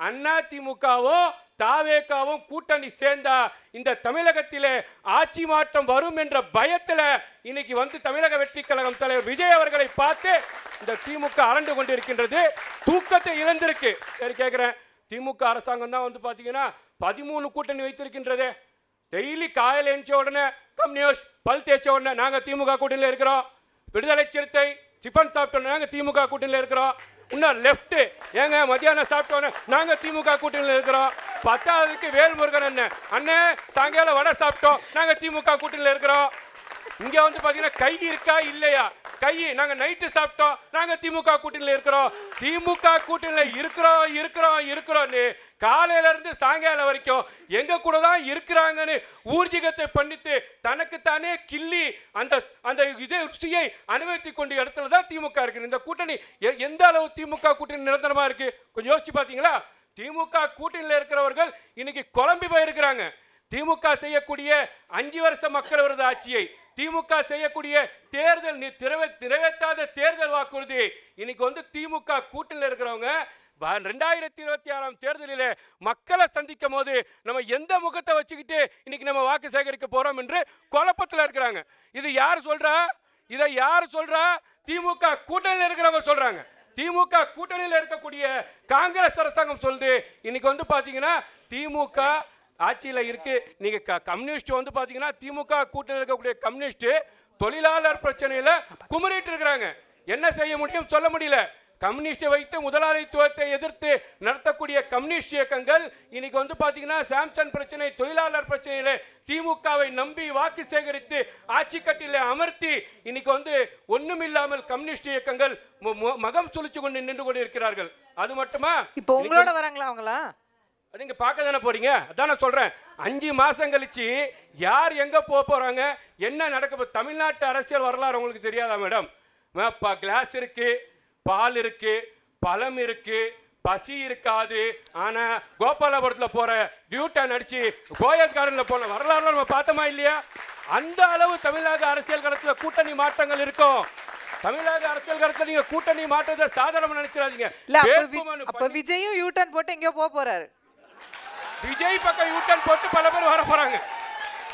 அதிமுகவும் தாவேகாவும் கூட்டணி சேர்ந்தா இந்த தமிழகத்திலே ஆட்சி மாற்றம் வரும் என்ற பயத்தில் இன்னைக்கு வந்து தமிழக வெற்றி கழகம் தலைவர் விஜய் அவர்களை பார்த்து இந்த திமுக அரண்டு கொண்டிருக்கின்றது, தூக்கத்தை இழந்திருக்கு. சரி கேட்குறேன், திமுக அரசாங்கம் தான் வந்து பார்த்தீங்கன்னா 13 கூட்டணி வைத்திருக்கின்றது. டெய்லி காலையில் எழுந்த உடனே கம்யூனிஸ்ட் பல் தேய்ச்ச உடனே நாங்கள் திமுக கூட்டணியில் இருக்கிறோம், விடுதலை சிறுத்தை டிஃபன் சாப்பிட்டோம் நாங்கள் திமுக கூட்டணியில் இருக்கிறோம், இன்னும் லெஃப்ட் ஏங்க மத்தியானம் சாப்பிட்டோன்னே நாங்கள் திமுக கூட்டணியில் இருக்கிறோம், 10ஆவதுக்கு வேல்முருகன் அண்ணே சாயங்காலம் வடை சாப்பிட்டோம் நாங்கள் திமுக கூட்டணியில் இருக்கிறோம். இங்கே வந்து பார்த்தீங்கன்னா கை இருக்கா இல்லையா, கை நாங்கள் நைட்டு சாப்பிட்டோம் நாங்கள் திமுக கூட்டணியில் இருக்கிறோம். திமுக கூட்டணியில் இருக்கிறோம்னு காலையிலேருந்து சாயங்காலம் வரைக்கும் எங்கள் கூட தான் இருக்கிறாங்கன்னு ஊர்ஜிகத்தை பண்ணிட்டு தனக்குத்தானே கிள்ளி அந்த அந்த இதே ருசியை அனுபவித்து கொண்ட இடத்துல தான் திமுக இருக்கு. இந்த கூட்டணி எந்த அளவு திமுக கூட்டணி நிரந்தரமாக இருக்கு கொஞ்சம் யோசிச்சு பார்த்தீங்களா? திமுக கூட்டணியில் இருக்கிறவர்கள் இன்னைக்கு குழம்பி போயிருக்கிறாங்க. திமுக செய்யக்கூடிய 5 வருஷ மக்கள் விரோத ஆட்சியை, திமுக செய்யக்கூடிய தேர்தல் நிறைவேற்றாத தேர்தல் வாக்குறுதி இன்னைக்கு வந்து திமுக கூட்டணியில் இருக்கிறவங்க 2026 தேர்தலில் மக்களை சந்திக்கும் போது நம்ம எந்த முகத்தை வச்சுக்கிட்டு இன்னைக்கு நம்ம வாக்கு சேகரிக்க போறோம் என்று குழப்பத்தில் இருக்கிறாங்க. இது யார் சொல்றா? இதை யார் சொல்றா? திமுக கூட்டணியில் இருக்கிறவங்க சொல்றாங்க. திமுக கூட்டணியில் இருக்கக்கூடிய காங்கிரஸ் அரசாங்கம் சொல்லுது இன்னைக்கு வந்து பாத்தீங்கன்னா திமுக ஆட்சியில் இருக்கு. நீங்க கம்யூனிஸ்ட் வந்து பாத்தீங்கன்னா திமுக கூட்டணியில் இருக்கக்கூடிய கம்யூனிஸ்ட் தொழிலாளர் பிரச்சனையில குமரிட்டு இருக்கிறாங்க. என்ன செய்ய முடியும் சொல்ல முடியல. கம்யூனிஸ்டை வைத்து முதலாளித்துவத்தை எதிர்த்து நடத்தக்கூடிய கம்யூனிஸ்ட் இயக்கங்கள் இன்னைக்கு வந்து பாத்தீங்கன்னா சாம்சங் பிரச்சனை தொழிலாளர் பிரச்சனையில திமுகவை நம்பி வாக்கு சேகரித்து ஆட்சி கட்டில அமர்த்தி இன்னைக்கு வந்து ஒண்ணுமில்லாமல் கம்யூனிஸ்ட் இயக்கங்கள் மகம் சுழிச்சு கொண்டு நின்று கொண்டு இருக்கிறார்கள். அது மட்டுமா இப்போ உங்களோட வராங்களா அவங்களா? நீங்க பார்க்க தானே போறீங்க. அதான் நான் சொல்றேன், 5 மாசம் கழிச்சு யார் எங்க போறாங்க, என்ன நடக்க. தமிழ்நாட்டு அரசியல் வரலாறு உங்களுக்கு தெரியாதா மேடம்? கிளாஸ் இருக்கு, பால் இருக்கு, பழம் இருக்கு, பசி இருக்காது. ஆனா கோபாலபுரத்தில் போற டியூட்டன் அடிச்சு கோயல் கார்டன்ல போன வரலாறு நம்ம பார்த்தோமா இல்லையா? அந்த அளவு தமிழக அரசியல் களத்தில் கூட்டணி மாற்றங்கள் இருக்கும். தமிழக அரசியல் களத்தில் நீங்க கூட்டணி மாற்றத்தை சாதாரணமா நினைச்சிடாதீங்க. அப்ப விஜயும் யூட்டன் போட்டு எங்கேயோ போறாரு. விஜய் பக்கம் யூட்டன் போட்டு பல பேர் வர போறாங்க.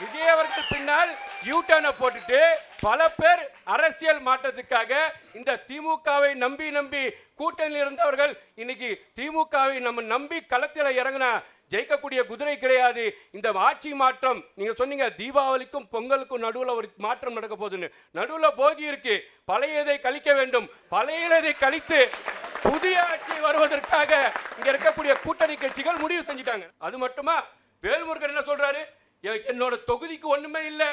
விஜய் அவர்கள் பின்னால் யூட்டர்னை போட்டுட்டு பல பேர் அரசியல் மாற்றத்துக்காக இந்த திமுகவை நம்பி கூட்டணியில் இருந்தவர்கள் இன்னைக்கு திமுகவை நம்ம நம்பி களத்தில் இறங்கினா ஜெயிக்கக்கூடிய குதிரை கிடையாது. இந்த ஆட்சி மாற்றம் நீங்க சொன்னீங்க தீபாவளிக்கும் பொங்கலுக்கும் நடுவில் ஒரு மாற்றம் நடக்க போகுதுன்னு. நடுவில் போகி இருக்கு, பழையதை கழிக்க வேண்டும். பழையதை கழித்து புதிய ஆட்சி வருவதற்காக இங்க இருக்கக்கூடிய கூட்டணி கட்சிகள் முடிவு செஞ்சுட்டாங்க. அது மட்டுமா வேல்முருகன் என்ன சொல்றாரு? என்னோட தொகுதிக்கு ஒண்ணுமே இல்லை,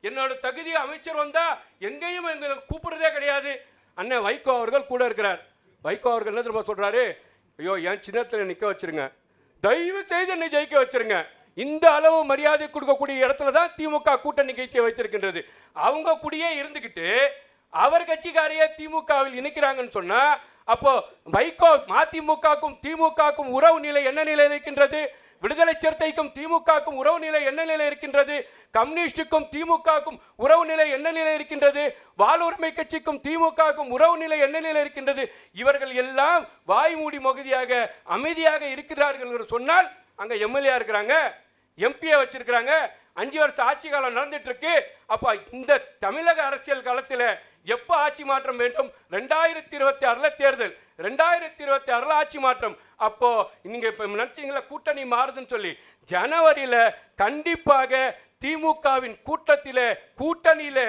என்னோட தகுதி அமைச்சர் வந்தா எங்கேயும் எங்களை கூப்பிடுறதே கிடையாது. அண்ணன் வைகோ அவர்கள் கூட இருக்கிறார். வைகோ அவர்கள் என்ன தெரியுமா சொல்றாரு, ஐயோ என் சின்னத்தில் நிற்க வச்சிருங்க, தயவு செய்து என்னை ஜெயிக்க வச்சிருங்க. இந்த அளவு மரியாதை கொடுக்கக்கூடிய இடத்துல தான் திமுக கூட்டணி கட்சியை வைத்திருக்கின்றது. அவங்க கூடயே இருந்துக்கிட்டு அவர் கட்சிக்காரையே திமுகவில் இணைக்கிறாங்கன்னு சொன்னா அப்போ வைகோ மதிமுகவுக்கும் திமுகவுக்கும் உறவு நிலை என்ன நிலை இருக்கின்றது? விடுதலை சிறுத்தைக்கும் திமுகவுக்கும் உறவு நிலை என்ன நிலை இருக்கின்றது? கம்யூனிஸ்டுக்கும் திமுகவுக்கும் உறவு நிலை என்ன நிலை இருக்கின்றது? வாழ்வுரிமை கட்சிக்கும் திமுகவுக்கும் உறவு நிலை என்ன நிலை இருக்கின்றது? இவர்கள் எல்லாம் வாய் மூடி மகுதியாக அமைதியாக இருக்கிறார்கள் என்று சொன்னால் அங்க எம்எல்ஏ இருக்கிறாங்க, எம்பியை வச்சிருக்கிறாங்க, 5 வருஷம் ஆட்சி காலம் நடந்துட்டு இருக்கு. அப்ப இந்த தமிழக அரசியல் காலத்தில் எப்போ ஆட்சி மாற்றம் வேண்டும்? 2026 தேர்தல், 2026 ஆட்சி மாற்றம். அப்போ நீங்க இப்ப நினைச்சீங்களா கூட்டணி மாறுதுன்னு சொல்லி, ஜனவரியில கண்டிப்பாக திமுகவின் கூட்டணியில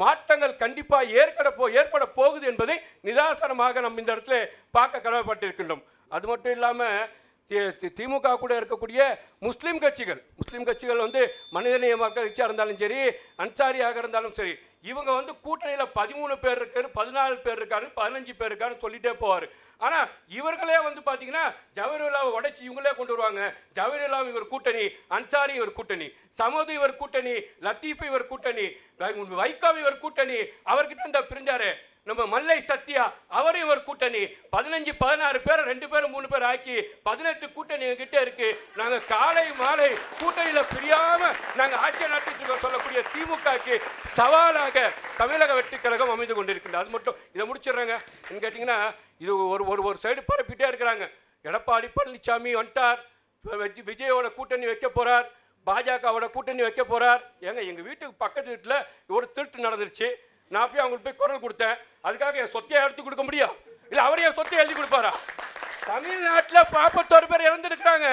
மாற்றங்கள் கண்டிப்பா ஏற்பட போகுது என்பதை நிதாசனமாக நம்ம இந்த இடத்துல பார்க்க கடமைப்பட்டிருக்கின்றோம். அது மட்டும் இல்லாம திமுக கூட இருக்கக்கூடிய முஸ்லீம் கட்சிகள் வந்து மனிதநேய மக்கள் கட்சியாக இருந்தாலும் சரி, அன்சாரியாக இருந்தாலும் சரி, இவங்க வந்து கூட்டணியில் 13 பேர் இருக்காரு, 14 பேர் இருக்காரு, 15 பேர் இருக்காருன்னு சொல்லிட்டே போவார். ஆனால் இவர்களே வந்து பார்த்தீங்கன்னா ஜவஹர்லாவை உடைச்சி இவங்களே கொண்டு வருவாங்க. ஜவஹர்லால் இவர் கூட்டணி, அன்சாரி இவர் கூட்டணி, சமோது இவர் கூட்டணி, லத்தீஃப் இவர் கூட்டணி, வைகோ இவர் கூட்டணி, அவர்கிட்ட இந்த பிரிஞ்சாரு நம்ம மல்லை சத்யா அவரையும் ஒரு கூட்டணி, 15 16 பேர் 2 பேர் 3 பேர் ஆக்கி 18 கூட்டணி எங்கிட்ட இருக்கு. நாங்க காலை மாலை கூட்டணியில பிரியாம நாங்க ஆட்சி நடத்திட்டு சொல்லக்கூடிய திமுகக்கு சவாலாக தமிழக வெற்றி கழகம் அமைந்து கொண்டிருக்கின்றது. அது மட்டும் இதை முடிச்சிடுறாங்க கேட்டீங்கன்னா, இது ஒரு சைடு பரப்பிட்டே இருக்கிறாங்க. எடப்பாடி பழனிசாமி வந்துட்டார், விஜயோட கூட்டணி வைக்க போறார், பாஜகவோட கூட்டணி வைக்க போறார். எங்க வீட்டுக்கு பக்கத்து வீட்டில் ஒரு திருட்டு நடந்துருச்சு, நான் போய் அவங்களுக்கு போய் குரல் கொடுத்தேன். அதுக்காக என் சொத்தையை எடுத்து கொடுக்க முடியும்? இல்லை அவரே என் சொத்தையை எழுதி கொடுப்பாரா? தமிழ்நாட்டில் 41 பேர் இறந்துருக்கிறாங்க.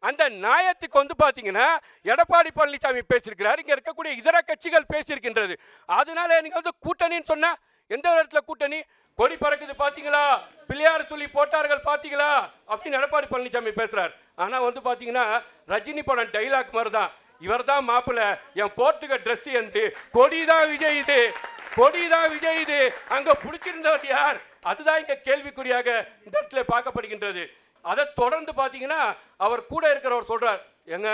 அந்த நியாயத்துக்கு வந்து பார்த்தீங்கன்னா எடப்பாடி பழனிசாமி பேசியிருக்கிறார், இங்கே இருக்கக்கூடிய இதர கட்சிகள் பேசியிருக்கின்றது. அதனால நீங்கள் வந்து கூட்டணின்னு சொன்னால் எந்த இடத்துல கூட்டணி? கொடி பறக்குது பார்த்தீங்களா, பிள்ளையார் சொல்லி போட்டார்கள் பார்த்தீங்களா அப்படின்னு எடப்பாடி பழனிசாமி பேசுகிறார். ஆனால் வந்து பார்த்தீங்கன்னா ரஜினி படம் டைலாக் மாதிரி தான், இவர் தான் மாப்பிள்ள, என் போட்டுக்க ட்ரெஸ் வந்து கொடிதான் விஜய் இது, கொடிதான் விஜய் இது, அங்க பிடிச்சிருந்தவர் யார்? அதுதான் இங்க கேள்விக்குறியாக இந்த இடத்துல பார்க்கப்படுகின்றது. அதை தொடர்ந்து பார்த்தீங்கன்னா அவர் கூட இருக்கிறவர் சொல்றார், எங்க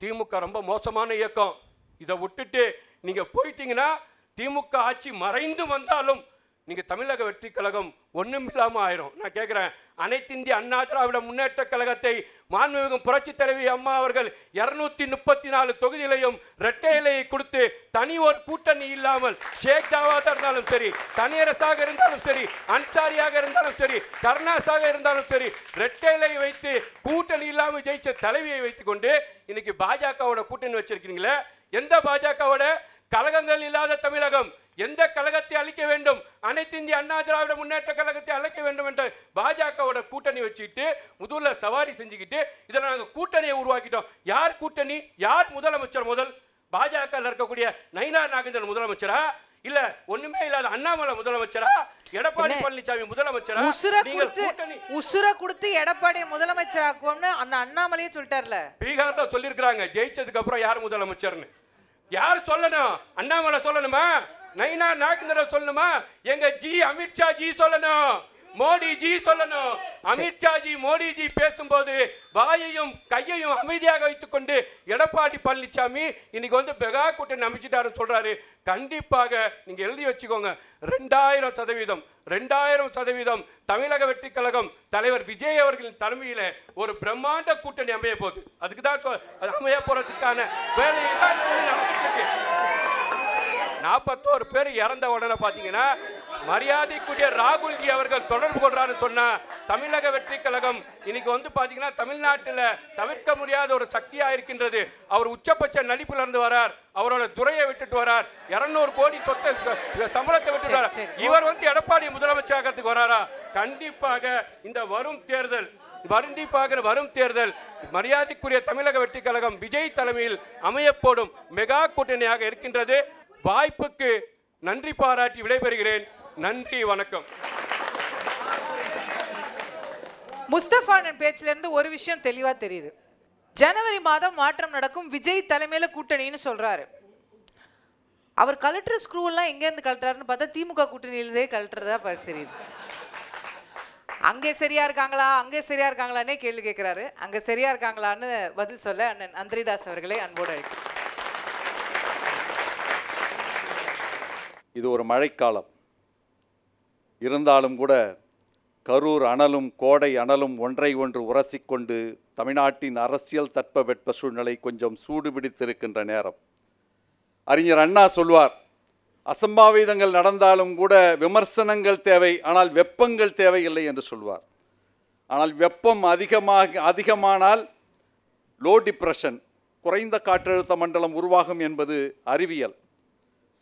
திமுக ரொம்ப மோசமான இயக்கம், இதை விட்டுட்டு நீங்க போயிட்டீங்கன்னா திமுக ஆட்சி மறைந்து வந்தாலும் நீங்க தமிழக வெற்றி கழகம் ஒண்ணும் இல்லாம ஆயிரும். நான் கேட்கிறேன், அனைத்து இந்திய அண்ணா திராவிட முன்னேற்ற கழகத்தை மாண்புமிகு புரட்சி தலைவி அம்மா அவர்கள் 234 தொகுதிகளையும் இரட்டை இலையை கொடுத்து தனி ஒரு கூட்டணி இல்லாமல் ஷேக் ஜாவாதா இருந்தாலும் சரி, தனியரசாக இருந்தாலும் சரி, அன்சாரியாக இருந்தாலும் சரி, கருணாஸாக இருந்தாலும் சரி, இரட்டை இலையை வைத்து கூட்டணி இல்லாமல் ஜெயிச்ச தலைவியை வைத்துக் கொண்டு இன்னைக்கு பாஜகவோட கூட்டணி வச்சிருக்கீங்களே. எந்த பாஜகவோட? கழகங்கள் இல்லாத தமிழகம், எந்த கழகத்தை அழிக்க வேண்டும்? அனைத்து இந்திய அண்ணா திராவிட முன்னேற்ற கழகத்தை அழைக்க வேண்டும் என்ற பாஜகவோட கூட்டணி வச்சுக்கிட்டு முதல்ல சவாரி செஞ்சுக்கிட்டு இதில் நாங்கள் கூட்டணியை உருவாக்கிட்டோம். யார் கூட்டணி? யார் முதலமைச்சர்? முதல் பாஜக இருக்கக்கூடிய நயினார் நாகேந்திரன் முதலமைச்சரா, இல்ல ஒண்ணுமே இல்லாத அண்ணாமலை முதலமைச்சரா, எடப்பாடி பழனிசாமி முதலமைச்சரா? உசுர கொடுத்து எடப்பாடி முதலமைச்சராக்கும்னு அந்த அண்ணாமலையே சொல்லிட்டார்ல. பீகார்ல சொல்லியிருக்கிறாங்க, ஜெயிச்சதுக்கு அப்புறம் யார் முதலமைச்சர்னு யார் சொல்லணும்? அண்ணாமலை சொல்லணுமா? நயினார் நாகேந்திரன் சொல்லணுமா? எங்க ஜி அமித்ஷா ஜி சொல்லணும், மோடி ஜி சொல்லணும். அமித்ஷா ஜி மோடி ஜி பேசும்போது வாயையும் கையையும் அமைதியாக வைத்துக் கொண்டு எடப்பாடி பழனிசாமி இன்னைக்கு வந்து மெகா கூட்டணி அமைச்சிட்டாருன்னு சொல்றாரு. கண்டிப்பாக நீங்க எழுதி வச்சுக்கோங்க, 2000% தமிழக வெற்றி கழகம் தலைவர் விஜய் அவர்களின் தலைமையில ஒரு பிரம்மாண்ட கூட்டணி அமைய போகுது. அதுக்கு தான் அமைய போறதுக்கான வேலையை தான் நடந்துட்டு இருக்கு. 41 பேர் இறந்த உடனே பார்த்தீங்கன்னா மரியாதைக்குரிய ராகுல்ஜி அவர்கள் தொடர்பு கொள்றாருன்னு சொன்னா தமிழக வெற்றி கழகம் இன்னைக்கு வந்து பார்த்தீங்கன்னா தமிழ்நாட்டில் தவிர்க்க முடியாத ஒரு சக்தியாக இருக்கின்றது. அவர் உச்சபட்ச நடிப்பில் இருந்து வரார், அவரோட துறையை விட்டுட்டு வரார், 200 கோடி சொத்தை சம்பளத்தை விட்டுட்டு வரார். இவர் வந்து எடப்பாடி முதலமைச்சராகிறதுக்கு வராரா? கண்டிப்பாக இந்த வரும் தேர்தல் மரியாதைக்குரிய தமிழக வெற்றி கழகம் விஜய் தலைமையில் அமையப்போடும் மெகா கூட்டணியாக இருக்கின்றது. வாய்ப்புக்கு நன்றி பாராட்டி விடைபெறுகிறேன். நன்றி, வணக்கம். முஸ்தபாவின் பேச்சில இருந்து ஒரு விஷயம் தெளிவா தெரியுது. ஜனவரி மாதம் மாற்றம் நடக்கும், விஜய் தலைமையில கூட்டணின்னு சொல்றாரு. அவர் கலெக்டர் ஸ்க்ரூவெல்லாம் எங்கேருந்து கழட்டுறாருன்னு பார்த்தா திமுக கூட்டணியிலே கழட்டுறதா தெரியுது. அங்கே சரியா இருக்காங்களா அங்கே சரியா இருக்காங்களான்னே கேள்வி கேட்குறாரு. அங்கே சரியா இருக்காங்களான்னு பதில் சொல்ல அண்ணன் அந்திரிதாஸ் அவர்களை அன்போடு அழைக்கிறேன். இது ஒரு மழைக்காலம் இருந்தாலும் கூட கரூர் அனலும் கோடை அனலும் ஒன்றை ஒன்று உரசிக்கொண்டு தமிழ்நாட்டின் அரசியல் தட்பவெட்ப சூழ்நிலை கொஞ்சம் சூடு பிடித்திருக்கின்ற நேரம். அறிஞர் அண்ணா சொல்வார், அசம்பாவிதங்கள் நடந்தாலும் கூட விமர்சனங்கள் தேவை, ஆனால் வெப்பங்கள் தேவையில்லை என்று சொல்வார். ஆனால் வெப்பம் அதிகமானால் லோ டிப்ரெஷன், குறைந்த காற்றழுத்த மண்டலம் உருவாகும் என்பது அறிவியல்.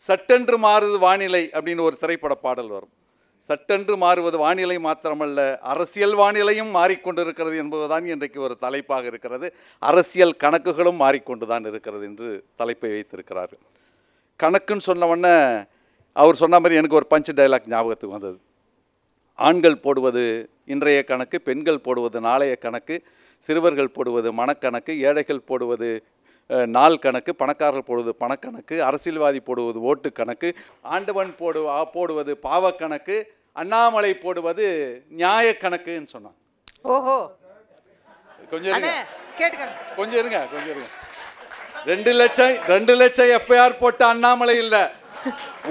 சட்டென்று மாறுவது வானிலை அப்படின்னு ஒரு திரைப்பட பாடல் வரும். சட்டென்று மாறுவது வானிலை மாத்திரமல்ல, அரசியல் வானிலையும் மாறிக்கொண்டிருக்கிறது என்பதுதான் இன்றைக்கு ஒரு தலைப்பாக இருக்கிறது. அரசியல் கணக்குகளும் மாறிக்கொண்டு தான் இருக்கிறது என்று தலைப்பை வைத்திருக்கிறார்கள். கணக்குன்னு சொன்னவொன்னே அவர் சொன்ன மாதிரி எனக்கு ஒரு பஞ்ச் டைலாக் ஞாபகத்துக்கு வந்தது. ஆண்கள் போடுவது இன்றைய கணக்கு, பெண்கள் போடுவது நாளைய கணக்கு, சிறுவர்கள் போடுவது மனக்கணக்கு, ஏழைகள் போடுவது நாள் கணக்கு, பணக்காரர்கள் போடுவது பணக்கணக்கு, அரசியல்வாதி போடுவது ஓட்டு கணக்கு, ஆண்டவன் போடுவது பாவக்கணக்கு, அண்ணாமலை போடுவது நியாய கணக்குன்னு சொன்னான். ஓஹோ, கொஞ்சம் கேட்டுக்கங்க, கொஞ்சம் இருங்க. 2 லட்சம் எஃப்ஐஆர் போட்ட அண்ணாமலை இல்ல,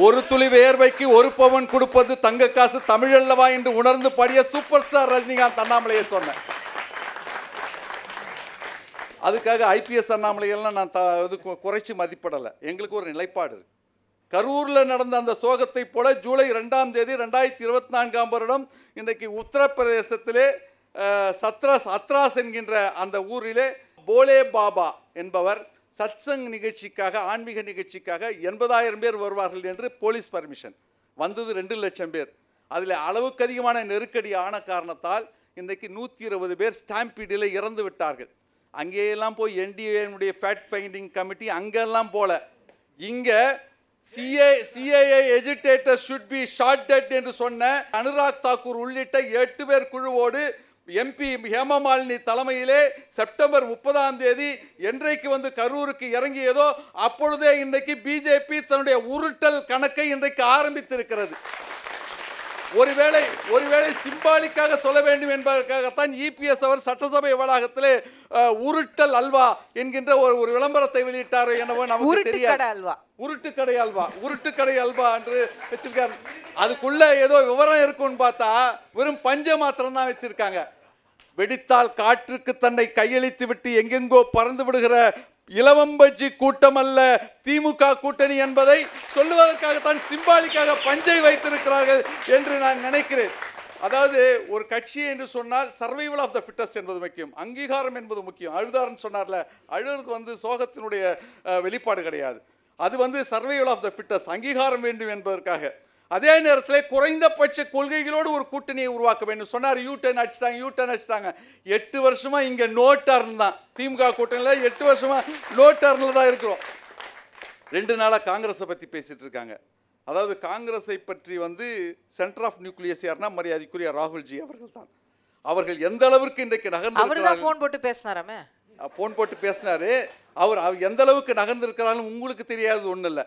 ஒரு துளி வேர்வைக்கு ஒரு பவன் கொடுப்பது தங்க காசு தமிழல்லவா என்று உணர்ந்து பாடிய சூப்பர் ஸ்டார் ரஜினிகாந்த் அண்ணாமலையை சொன்னேன். அதுக்காக ஐபிஎஸ் அண்ணாமலையெல்லாம் நான் குறைச்சி மதிப்பிடலை. எங்களுக்கு ஒரு நிலைப்பாடு இருக்கு. கரூரில் நடந்த அந்த சோகத்தை போல ஜூலை 2ஆம் தேதி 2024ஆம் வருடம் இன்றைக்கு உத்தரப்பிரதேசத்திலே அத்ராஸ் என்கின்ற அந்த ஊரிலே போலே பாபா என்பவர் சத்சங் நிகழ்ச்சிக்காக, ஆன்மீக நிகழ்ச்சிக்காக 80,000 பேர் வருவார்கள் என்று போலீஸ் பர்மிஷன் வந்தது. 2 லட்சம் பேர். அதில் அளவுக்கு அதிகமான நெருக்கடி ஆன காரணத்தால் இன்றைக்கு 120 பேர் ஸ்டாம்பீடில் இறந்து விட்டார்கள். அங்கேயெல்லாம் போய் என்டிஏனுடைய ஃபேக்ட் ஃபைண்டிங் கமிட்டி அங்கெல்லாம் போல, இங்கே CAA agitators should be shot dead என்று சொன்ன அனுராக் தாக்கூர் உள்ளிட்ட 8 பேர் குழுவோடு எம்பி ஹேமமாலினி தலைமையிலே செப்டம்பர் 30ஆம் தேதி என்றைக்கு வந்து கரூருக்கு இறங்கியதோ அப்பொழுதே இன்றைக்கு பிஜேபி தன்னுடைய உருட்டல் கணக்கை இன்றைக்கு ஆரம்பித்திருக்கிறது. ஒருவேளை சிம்பாலிக்காக சொல்ல வேண்டும் என்பதற்காகத்தான் இபிஎஸ் அவர் சட்டசபை வளாகத்திலே உருட்டல் அல்வா என்கின்ற ஒரு விளம்பரத்தை வெளியிட்டார். எனவே நமக்கு தெரியாது. உருட்டுக்கடை அல்வா என்று வச்சிருக்காரு. அதுக்குள்ள ஏதோ விவரம் இருக்குன்னு பார்த்தா வெறும் பஞ்ச மாத்திரம் தான் வச்சிருக்காங்க. வெடித்தால் காற்றுக்கு தன்னை கையளித்து விட்டு எங்கெங்கோ பறந்து விடுகிற இலவம்பஜி கூட்டம் அல்ல திமுக கூட்டணி என்பதை சொல்லுவதற்காகத்தான் சிம்பாலிக்காக பஞ்சை வைத்திருக்கிறார்கள் என்று நான் நினைக்கிறேன். அதாவது ஒரு கட்சி என்று சொன்னால் சர்வைவல் ஆஃப் த ஃபிட்டஸ்ட் என்பது முக்கியம், அங்கீகாரம் என்பது முக்கியம். அழுதாருன்னு சொன்னார்ல, அழுறது வந்து சோகத்தினுடைய வெளிப்பாடு கிடையாது. அது வந்து சர்வைவல் ஆஃப் த ஃபிட்டஸ்ட், அங்கீகாரம் வேண்டும் என்பதற்காக. அதே நேரத்தில் குறைந்தபட்ச கொள்கைகளோடு ஒரு கூட்டணியை உருவாக்க வேண்டும் சொன்னார். யூ டர்ன் அடிச்சிட்டாங்க. 8 வருஷமா இங்க நோ டர்ன் தான். திமுக கூட்டணியில் 8 வருஷமா நோ டர்ன்ல தான் இருக்கிறோம். 2 நாளா காங்கிரஸை பத்தி பேசிட்டு இருக்காங்க. அதாவது காங்கிரஸை பற்றி வந்து சென்டர் ஆஃப் நியூக்ளியஸ் யார்னா மரியாதைக்குரிய ராகுல்ஜி அவர்கள் தான். அவர்கள் எந்த அளவிற்கு இன்றைக்கு நகர்ந்து ஃபோன் போட்டு பேசினாராமே, ஃபோன் போட்டு பேசினாரு. அவர் எந்த அளவுக்கு நகர்ந்திருக்கிறாலும் உங்களுக்கு தெரியாது ஒன்றும் இல்லை.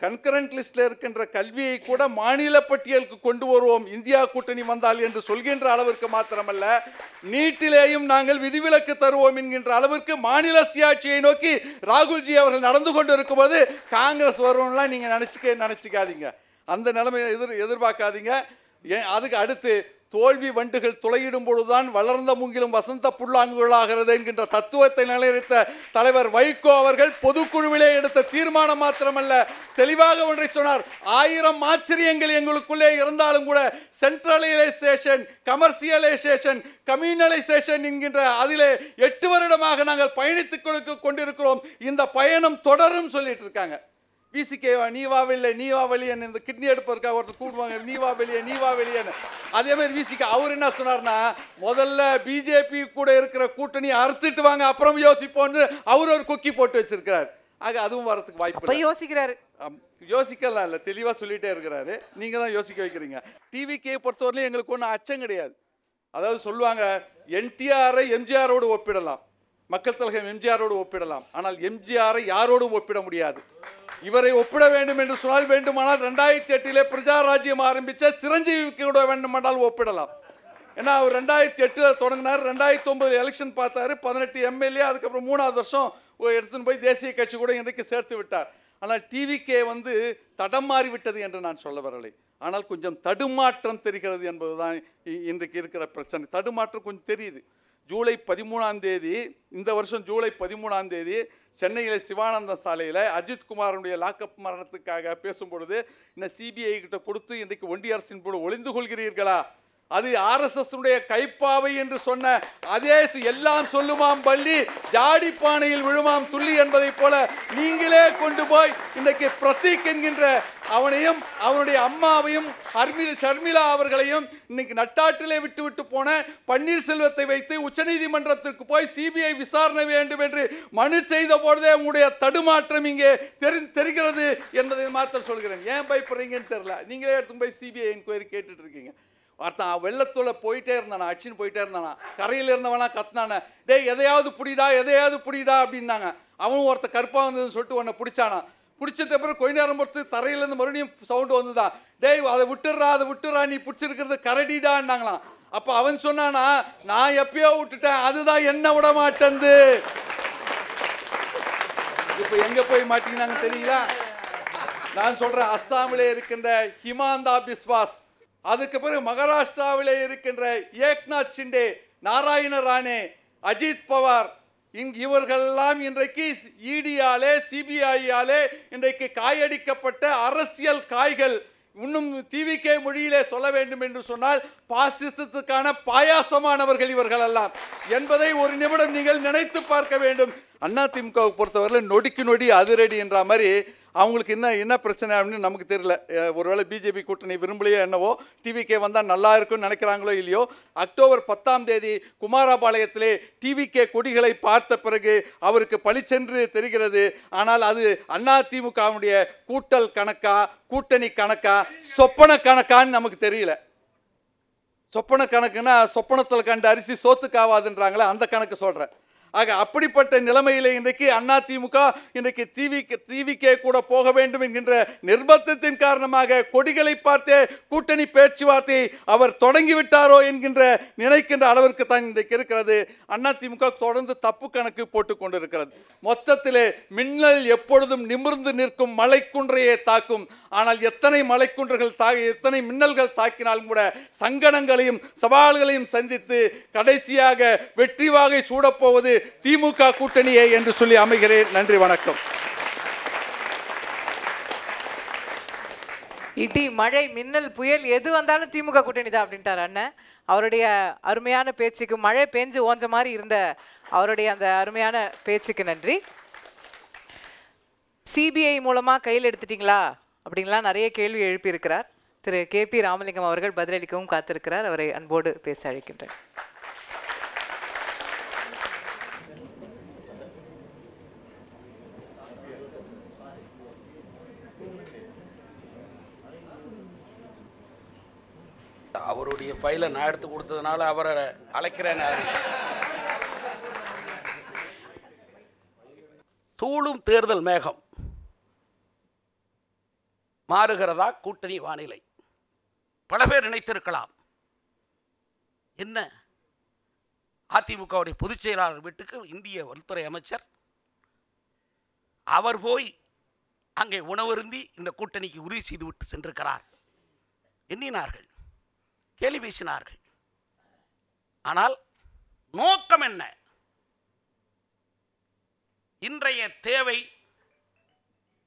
கன்கரண்ட் லிஸ்ட்ல இருக்கின்ற கல்வியை கூட மாநில பட்டியலுக்கு கொண்டு வருவோம் இந்தியா கூட்டணி வந்தால் என்று சொல்கின்ற அளவிற்கு மாத்திரமல்ல, நீட்டிலேயும் நாங்கள் விதிவிலக்கு தருவோம் என்கின்ற அளவிற்கு மாநில சுயாட்சியை நோக்கி ராகுல்ஜி அவர்கள் நடந்து கொண்டு இருக்கும்போது காங்கிரஸ் வருவோம்லாம் நீங்க நினைச்சுக்காதீங்க. அந்த நிலைமையை எதிர்பார்க்காதீங்க. அதுக்கு அடுத்து தோல்வி வண்டுகள் துளையிடும் பொழுதுதான் வளர்ந்த மூங்கிலும் வசந்த புல்லாங்குழலாகிறது என்கின்ற தத்துவத்தை நிலைநிறுத்த தலைவர் வைகோ அவர்கள் பொதுக்குழுவிலே எடுத்த தீர்மானம் மாத்திரமல்ல, தெளிவாக ஒன்றை சொன்னார். 1000 ஆச்சரியங்கள் எங்களுக்குள்ளே இருந்தாலும் கூட சென்ட்ரலைசேஷன், கமர்சியலைசேஷன், கம்யூனலைசேஷன் என்கின்ற அதிலே 8 வருடமாக நாங்கள் பயணித்துக் கொண்டிருக்கிறோம். இந்த பயணம் தொடரும் சொல்லிட்டு இருக்காங்க. பிசிகேவா நீவா வெளியன் இந்த கிட்னி எடுப்பதற்காக ஒருத்தர் கூடுவாங்க, நீவா வெளியன். அதே மாதிரி விசிகே அவர் என்ன சொன்னார்னா, முதல்ல பிஜேபி கூட இருக்கிற கூட்டணி அறுத்துட்டு வாங்க அப்புறம் யோசிப்போன்னு அவர் ஒரு கொக்கி போட்டு வச்சிருக்கிறார். ஆக அதுவும் வரதுக்கு வாய்ப்பு யோசிக்கிறாரு. யோசிக்கலாம் இல்லை, தெளிவாக சொல்லிட்டே இருக்கிறாரு. நீங்க தான் யோசிக்க வைக்கிறீங்க. டிவிகே பொறுத்தவரையிலும் எங்களுக்கு ஒன்றும் அச்சம் கிடையாது. அதாவது சொல்லுவாங்க என்டிஆரை எம்ஜிஆரோடு ஒப்பிடலாம், மக்கள் தலைவர் எம்ஜிஆரோடு ஒப்பிடலாம். ஆனால் எம்ஜிஆரை யாரோடும் ஒப்பிட முடியாது. இவரை ஒப்பிட வேண்டும் என்று சொன்னால் வேண்டுமானால் 2008 பிரஜாராஜ்யம் ஆரம்பித்த சிரஞ்சீவிக்கு கூட வேண்டுமானால் ஒப்பிடலாம். ஏன்னா அவர் 2008 தொடங்கினார், 2009 எலெக்ஷன் பார்த்தாரு, 18 எம்எல்ஏ, அதுக்கப்புறம் 3வது வருஷம் எடுத்துன்னு போய் தேசிய கட்சி கூட இன்றைக்கு சேர்த்து விட்டார். ஆனால் டிவிகே வந்து தடம் மாறிவிட்டது என்று நான் சொல்ல வரலை. ஆனால் கொஞ்சம் தடுமாற்றம் தெரிகிறது என்பதுதான் இன்றைக்கு இருக்கிற பிரச்சனை. தடுமாற்றம் கொஞ்சம் தெரியுது. ஜூலை 13ஆம் தேதி, இந்த வருஷம் ஜூலை 13ஆம் தேதி சென்னையில் சிவானந்த சாலையில் அஜித் குமாரனுடைய லாக்அப் மரணத்துக்காக பேசும்பொழுது இந்த சிபிஐ கிட்ட கொடுத்து இன்றைக்கு ஒன்றிய அரசின் போல ஒளிந்து கொள்கிறீர்களா, அது ஆர்எஸ்எஸ் கைப்பாவை என்று சொன்ன அதே எல்லாம் சொல்லுமாம் பள்ளி ஜாடி பானையில் விழுமாம் துள்ளி என்பதை போல நீங்களே கொண்டு போய் இன்றைக்கு பிரதீக் என்கின்ற அவனையும் அவனுடைய அம்மாவையும் ஷர்மிளா அவர்களையும் இன்னைக்கு நட்டாட்டிலே விட்டு போன பன்னீர்செல்வத்தை வைத்து உச்சநீதிமன்றத்திற்கு போய் சிபிஐ விசாரணை வேண்டும் என்று மனு செய்த பொழுதே உங்களுடைய தடுமாற்றம் இங்கே தெரிகிறது என்பதை மாத்திரம் சொல்கிறேன். ஏன் பயப்படுறீங்கன்னு தெரியல. நீங்களே எடுத்து போய் சிபிஐ என்கொயரி கேட்டுட்டு இருக்கீங்க. ஒருத்தன் வெள்ளத்தோட போயிட்டே இருந்தானா, அடிச்சுன்னு போயிட்டே இருந்தானா, கரையில் இருந்தவனா கத்தினான, டேய் எதையாவது புடிடா அப்படின்னாங்க. அவனும் ஒருத்த கருப்பா வந்ததுன்னு சொல்லிட்டு உன்னை பிடிச்சானா. பிடிச்சிட்ட பிறகு கொஞ்ச நேரம் பொறுத்து தரையிலேருந்து மறுபடியும் சவுண்டு வந்துதான், டேய் அதை விட்டுறா நீ பிடிச்சிருக்கிறது கரடிடான்னாங்களாம். அப்போ அவன் சொன்னானா, நான் எப்பயோ விட்டுட்டேன், அதுதான் என்ன விட மாட்டேந்து. இப்போ எங்க போய் மாட்டீங்கன்னாங்க தெரியுங்களா? நான் சொல்றேன், அஸ்ஸாமிலே இருக்கின்ற ஹிமாந்தா பிஸ்வாஸ், அதுக்கு பிறகு மகாராஷ்டிராவிலே இருக்கின்ற ஏக்நாத் ஷிண்டே, நாராயண ராணே, அஜித் பவார், இவர்களெல்லாம் இன்றைக்கு இடியாலே சிபிஐயாலே இன்றைக்கு காயடிக்கப்பட்ட அரசியல் காய்கள். இன்னும் டிவிகே மொழியிலே சொல்ல வேண்டும் என்று சொன்னால் பாசிசத்துக்கான பாயாசமானவர்கள் இவர்கள் எல்லாம் என்பதை ஒரு நிமிடம் நீங்கள் நினைத்து பார்க்க வேண்டும். அதிமுகவை பொறுத்தவரை நொடிக்கு நொடி அதிரடி என்ற மாதிரி அவங்களுக்கு என்ன பிரச்சனை அப்படின்னு நமக்கு தெரியல. ஒருவேளை பிஜேபி கூட்டணி விரும்பலையோ என்னவோ, டிவிகே வந்தால் நல்லா இருக்குன்னு நினைக்கிறாங்களோ இல்லையோ, அக்டோபர் 10ஆம் தேதி குமாரபாளையத்திலே டிவிகே கொடிகளை பார்த்த பிறகு அவருக்கு பளிச்சென்று தெரிகிறது. ஆனால் அது அதிமுகவுடைய கூட்டல் கணக்கா, கூட்டணி கணக்கா, சொப்பன கணக்கான்னு நமக்கு தெரியல. சொப்பன கணக்குன்னா சொப்பனத்தில் கண்ட அரிசி சோத்துக்காவாதுன்றாங்களே, அந்த கணக்கு சொல்கிறேன். ஆக அப்படிப்பட்ட நிலைமையிலே இன்றைக்கு அதிமுக இன்றைக்கு டிவிகே கூட போக வேண்டும் என்கின்ற நிர்பந்தத்தின் காரணமாக கொடிகளை பார்த்தே கூட்டணி பேச்சுவார்த்தையை அவர் தொடங்கிவிட்டாரோ என்கின்ற நினைக்கின்ற அளவிற்கு தான் இன்றைக்கு இருக்கிறது. அதிமுக தொடர்ந்து தப்பு கணக்கு போட்டுக் கொண்டிருக்கிறது. மொத்தத்திலே மின்னல் எப்பொழுதும் நிமிர்ந்து நிற்கும் மலைக்குன்றையே தாக்கும். ஆனால் எத்தனை மலைக்குன்றுகள் எத்தனை மின்னல்கள் தாக்கினாலும் கூட சங்கடங்களையும் சவால்களையும் சந்தித்து கடைசியாக வெற்றி வாகை சூடப்போவது திமுக கூட்டணியே என்று சொல்லி அமைகிறேன். நன்றி, வணக்கம். இடி, மழை, மின்னல், புயல் எது வந்தாலும் திமுக கூட்டணி தான் அப்படின்ட்டார் அண்ணன். அவருடைய அருமையான பேச்சுக்கு, மழை பெஞ்சு ஓஞ்ச மாதிரி இருந்த அவருடைய அந்த அருமையான பேச்சுக்கு நன்றி. சிபிஐ மூலமா கையில் எடுத்துட்டீங்களா அப்படின்லாம் நிறைய கேள்வி எழுப்பியிருக்கிறார். திரு KP ராமலிங்கம் அவர்கள் பதிலளிக்கவும் காத்திருக்கிறார். அவரை அன்போடு பேச அழைக்கின்றேன். அவருடைய ஃபைலை நான் எடுத்து கொடுத்ததுனால அவரை அழைக்கிறேன். சூழும் தேர்தல் மேகம் மாறுகிறதா கூட்டணி வானிலை? பல பேர் நினைத்திருக்கலாம், என்ன அதிமுகவுடைய பொதுச் செயலாளர் வீட்டுக்கு இந்திய உள்துறை அமைச்சர் அவர் போய் அங்கே உணவருந்தி இந்த கூட்டணிக்கு உறுதி செய்துவிட்டு சென்றிருக்கிறார் எண்ணினார்கள், கேலி பேசினார்கள். ஆனால் நோக்கம் என்ன? இன்றைய தேவை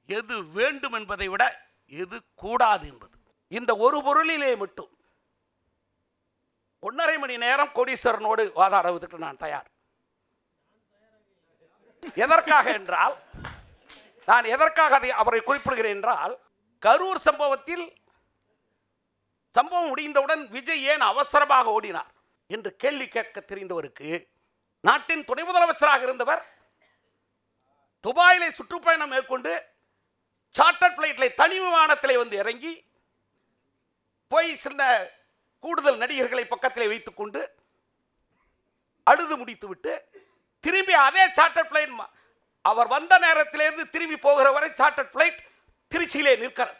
எது வேண்டும் என்பதை விட எது கூடாது என்பது. இந்த ஒரு பொருளிலே மட்டும் 1.5 மணி நேரம் கோடீஸ்வரனோடு வாதாடுவதற்கு நான் தயார். எதற்காக என்றால், நான் எதற்காக அவரை குறிப்பிடுகிறேன் என்றால், கரூர் சம்பவத்தில் சம்பவம் முடிந்தவுடன் விஜய் ஏன் அவசரமாக ஓடினார் என்று கேள்வி கேட்க தெரிந்தவருக்கு, நாட்டின் துணை முதலமைச்சராக இருந்தவர் துபாயிலே சுற்றுப்பயணம் மேற்கொண்டு சார்ட்டர்ட் பிளைட்டிலே தனி விமானத்திலே வந்து இறங்கி போய் சில கூடுதல் நடிகர்களை பக்கத்திலே வைத்துக்கொண்டு அழுது முடித்துவிட்டு திரும்பி அதே சார்ட்டர் பிளைன் அவர் வந்த நேரத்திலிருந்து திரும்பி போகிற வரை சார்ட்டர் பிளைட் திருச்சியிலே நிற்கிறார்.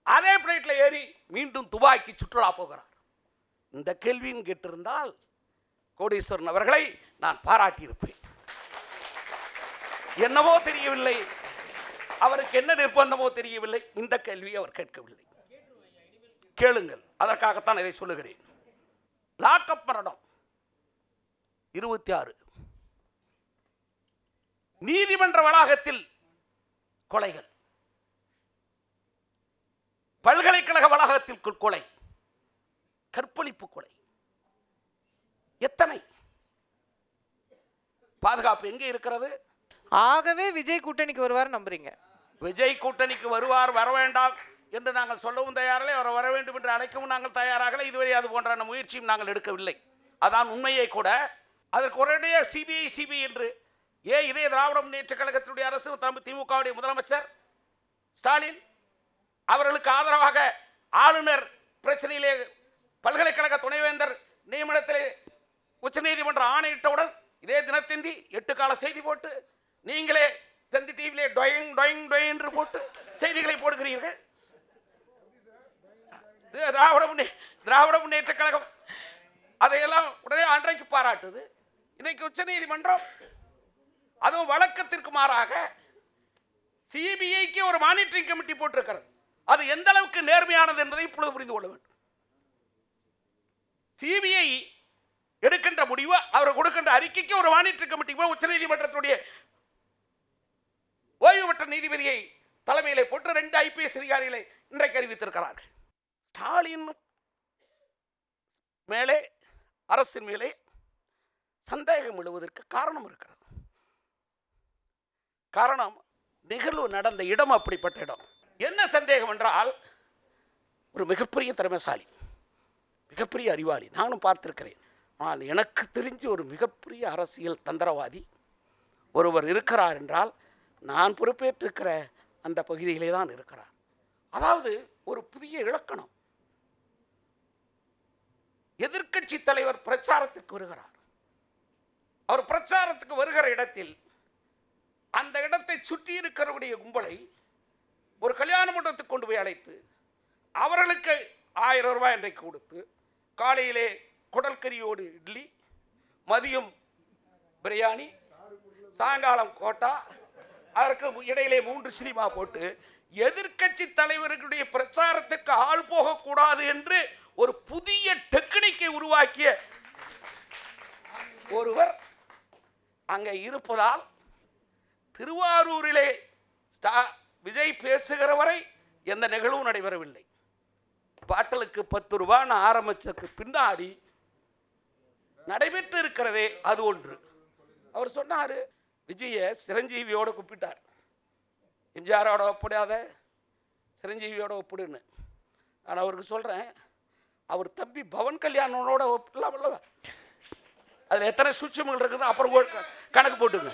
அதே பிளைட்ல ஏறி மீண்டும் துபாய்க்கு சுற்றுலா போகிறார். இந்த கேள்வியும் கேட்டிருந்தால் கோடீஸ்வரன் அவர்களை நான் பாராட்டியிருப்பேன். என்னவோ தெரியவில்லை, அவருக்கு என்ன நிர்பந்தமோ தெரியவில்லை, இந்த கேள்வியை அவர் கேட்கவில்லை. கேளுங்கள், அதற்காகத்தான் இதை சொல்லுகிறேன். லாக்அப் மரணம் 26, நீதிமன்ற வளாகத்தில் கொலைகள், பல்கலைக்கழக வளாகத்தில் கொலை, கற்பழிப்பு கொலை, எத்தனை? பாதுகாப்பு எங்கே இருக்கிறது? ஆகவே விஜய் கூட்டணிக்கு வருவார் நம்புறீங்க? விஜய் கூட்டணிக்கு வருவார், வர வேண்டாம் என்று நாங்கள் சொல்லவும் தயாரில்லை, அவர் வர வேண்டும் என்று அழைக்கவும் நாங்கள் தயாராகலை. இதுவரை அது போன்ற முயற்சியும் நாங்கள் எடுக்கவில்லை. அதான் உண்மையை கூட. அதற்கு ஒரே சிபிஐ என்று இதே திராவிட முன்னேற்ற கழகத்தினுடைய அரசு திமுகவுடைய முதலமைச்சர் ஸ்டாலின் அவர்களுக்கு ஆதரவாக ஆளுநர் பிரச்சனையிலே பல்கலைக்கழக துணைவேந்தர் நியமனத்திலே உச்சநீதிமன்றம் ஆணையிட்டவுடன் இதே தினத்தந்தி 8 கால செய்தி போட்டு நீங்களே தந்தி டிவியிலே டொயிங் டொயிங் டொய் என்று போட்டு செய்திகளை போடுகிறீர்கள். திராவிட முன்னேற்ற கழகம் அதையெல்லாம் உடனே அன்றைக்கு பாராட்டுது. இன்னைக்கு உச்சநீதிமன்றம் அதுவும் வழக்கத்திற்கு மாறாக சிபிஐக்கு ஒரு மானிட்டரிங் கமிட்டி போட்டிருக்கிறது. அது எந்த அளவுக்கு நேர்மையானது என்பதை இப்பொழுது புரிந்து கொள்ள வேண்டும். சிபிஐ எடுக்கின்ற முடிவு, அவர் கொடுக்கின்ற அறிக்கைக்கு ஒரு மானிட்டரிங் கமிட்டி உச்சநீதிமன்றத்துடைய ஓய்வு பெற்ற நீதிபதியை தலைமையிலே போட்டு 2 IPS அதிகாரிகளை இன்றைக்கு அறிவித்திருக்கிறார்கள். ஸ்டாலின் மேலே, அரசின் மேலே சந்தேகம் எழுவதற்கு காரணம் இருக்கிறது. காரணம், நிகழ்வு நடந்த இடம் அப்படிப்பட்ட இடம். என்ன சந்தேகம் என்றால், ஒரு மிகப்பெரிய திறமைசாலி, மிகப்பெரிய அறிவாளி, நானும் பார்த்திருக்கிறேன். ஆனால் எனக்கு தெரிஞ்ச ஒரு மிகப்பெரிய அரசியல் தந்திரவாதி ஒருவர் இருக்கிறார் என்றால் நான் பொறுப்பேற்றிருக்கிற அந்த பகுதியிலே தான் இருக்கிறார். அதாவது ஒரு புதிய இலக்கணம். எதிர்க்கட்சி தலைவர் பிரச்சாரத்துக்கு வருகிறார். அவர் பிரச்சாரத்துக்கு வருகிற இடத்தில் அந்த இடத்தை சுற்றி இருக்கிறவருடைய கும்பலை ஒரு கல்யாண மண்டபத்துக்கு கொண்டு போய் அழைத்து அவர்களுக்கு 1000 ரூபாய் இன்றைக்கு கொடுத்து, காலையிலே குடல்கரியோடு இட்லி, மதியம் பிரியாணி, சாயங்காலம் கோட்டா, அதற்கு இடையிலே 3 சினிமா போட்டு எதிர்க்கட்சி தலைவர்களுடைய பிரச்சாரத்துக்கு ஆள் போகக்கூடாது என்று ஒரு புதிய டெக்னிக்கை உருவாக்கிய ஒருவர் அங்கே இருப்பதால் திருவாரூரிலே விஜய் பேசுகிற வரை எந்த நிகழ்வும் நடைபெறவில்லை. பாட்டலுக்கு 10 ரூபான்னு ஆரம்பிச்சதுக்கு பின்னாடி நடைபெற்று இருக்கிறதே அது ஒன்று. அவர் சொன்னார், விஜய சிரஞ்சீவியோட கூப்பிட்டார், எம்ஜிஆரோட ஒப்பிடாத சிரஞ்சீவியோட ஒப்பிடுன்னு. நான் அவருக்கு சொல்கிறேன், அவர் தம்பி பவன் கல்யாணனோட ஒப்பிடலாம்ல, அதில் எத்தனை சூட்சமங்கள் இருக்குது அப்புறம் கணக்கு போட்டுங்க.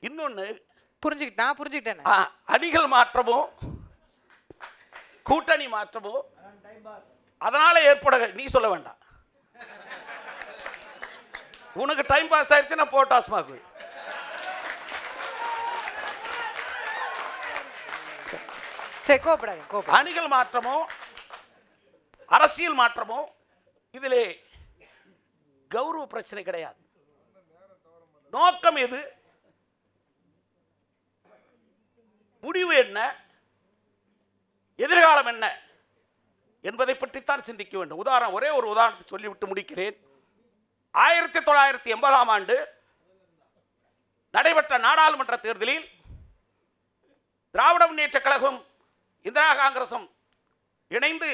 இன்னொன்று புரிஞ்சுக்கிட்டேன். அணிகள் மாற்றமோ கூட்டணி மாற்றமோ அதனால ஏற்பட நீ சொல்ல வேண்டாம். உனக்கு டைம் பாஸ் ஆயிடுச்சுன்னா போட்டாஸ்மாக்கு. அணிகள் மாற்றமோ அரசியல் மாற்றமோ இதிலே கௌரவ பிரச்சனை கிடையாது. நோக்கம் எது, முடிவு என்ன, எதிர்காலம் என்ன என்பதை பற்றித்தான் சிந்திக்க வேண்டும். ஒரே ஒரு உதாரணத்தை சொல்லிவிட்டு முடிக்கிறேன். 1980ஆம் ஆண்டு நடைபெற்ற நாடாளுமன்ற தேர்தலில் திராவிட முன்னேற்ற கழகம் இந்திரா காங்கிரசும் இணைந்து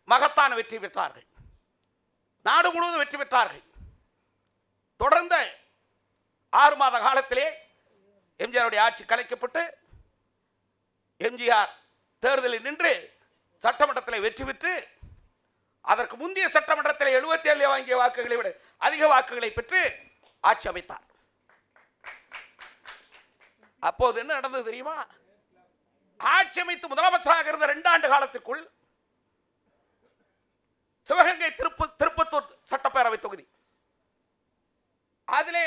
மகத்தான வெற்றி பெற்றார்கள். நாடு முழுவதும் வெற்றி பெற்றார்கள். தொடர்ந்த 6 மாத காலத்திலே எம்ஜிஆருடைய ஆட்சி கலைக்கப்பட்டு எம்ஜிஆர் தேர்தலில் நின்று சட்டமன்றத்தில் வெற்றி பெற்று அதற்கு முந்தைய சட்டமன்றத்தில் 77 வாங்கிய வாக்குகளை விட அதிக வாக்குகளை பெற்று ஆட்சி அமைத்தார். அப்போது என்ன நடந்தது தெரியுமா? ஆட்சி அமைத்து முதலமைச்சராக இருந்த 2 ஆண்டு காலத்திற்குள் சிவகங்கை திருப்பத்தூர் சட்டப்பேரவை தொகுதி அதிலே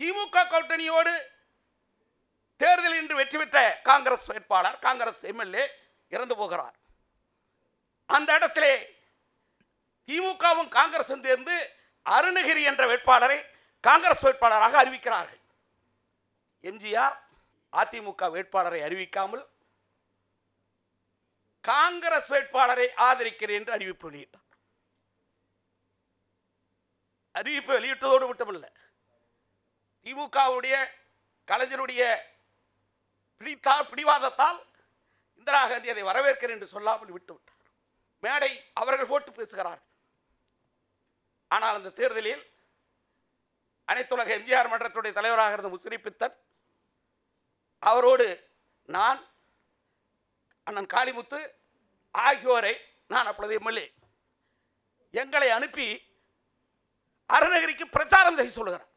திமுக கூட்டணியோடு தேர்தலில் இன்று வெற்றி பெற்ற காங்கிரஸ் வேட்பாளர், காங்கிரஸ் எம்எல்ஏ இறந்து போகிறார். அந்த இடத்திலே திமுகவும் காங்கிரசும் சேர்ந்து அருணகிரி என்ற வேட்பாளரை காங்கிரஸ் வேட்பாளராக அறிவிக்கிறார்கள். எம்ஜிஆர் அதிமுக வேட்பாளரை அறிவிக்காமல் காங்கிரஸ் வேட்பாளரை ஆதரிக்கிறேன் என்று அறிவிப்பு வெளியிட்டார். அறிவிப்பு வெளியிட்டதோடு மட்டுமல்ல, திமுகவுடைய கலைஞருடைய பிடிவாதத்தால் இந்திரா காந்தி அதை வரவேற்கிறேன் என்று சொல்லாமல் விட்டுவிட்டார். மேடை அவர்கள் போட்டு பேசுகிறார்கள். ஆனால் அந்த தேர்தலில் அனைத்துலக எம்ஜிஆர் மன்றத்துடைய தலைவராக இருந்த முசிறி பித்தன், அவரோடு நான், அண்ணன் காளிமுத்து ஆகியோரை, நான் அப்பொழுது எம்எல்ஏ, எங்களை அனுப்பி அருணகிரிக்கு பிரச்சாரம் செய்ய சொல்லுகிறார்.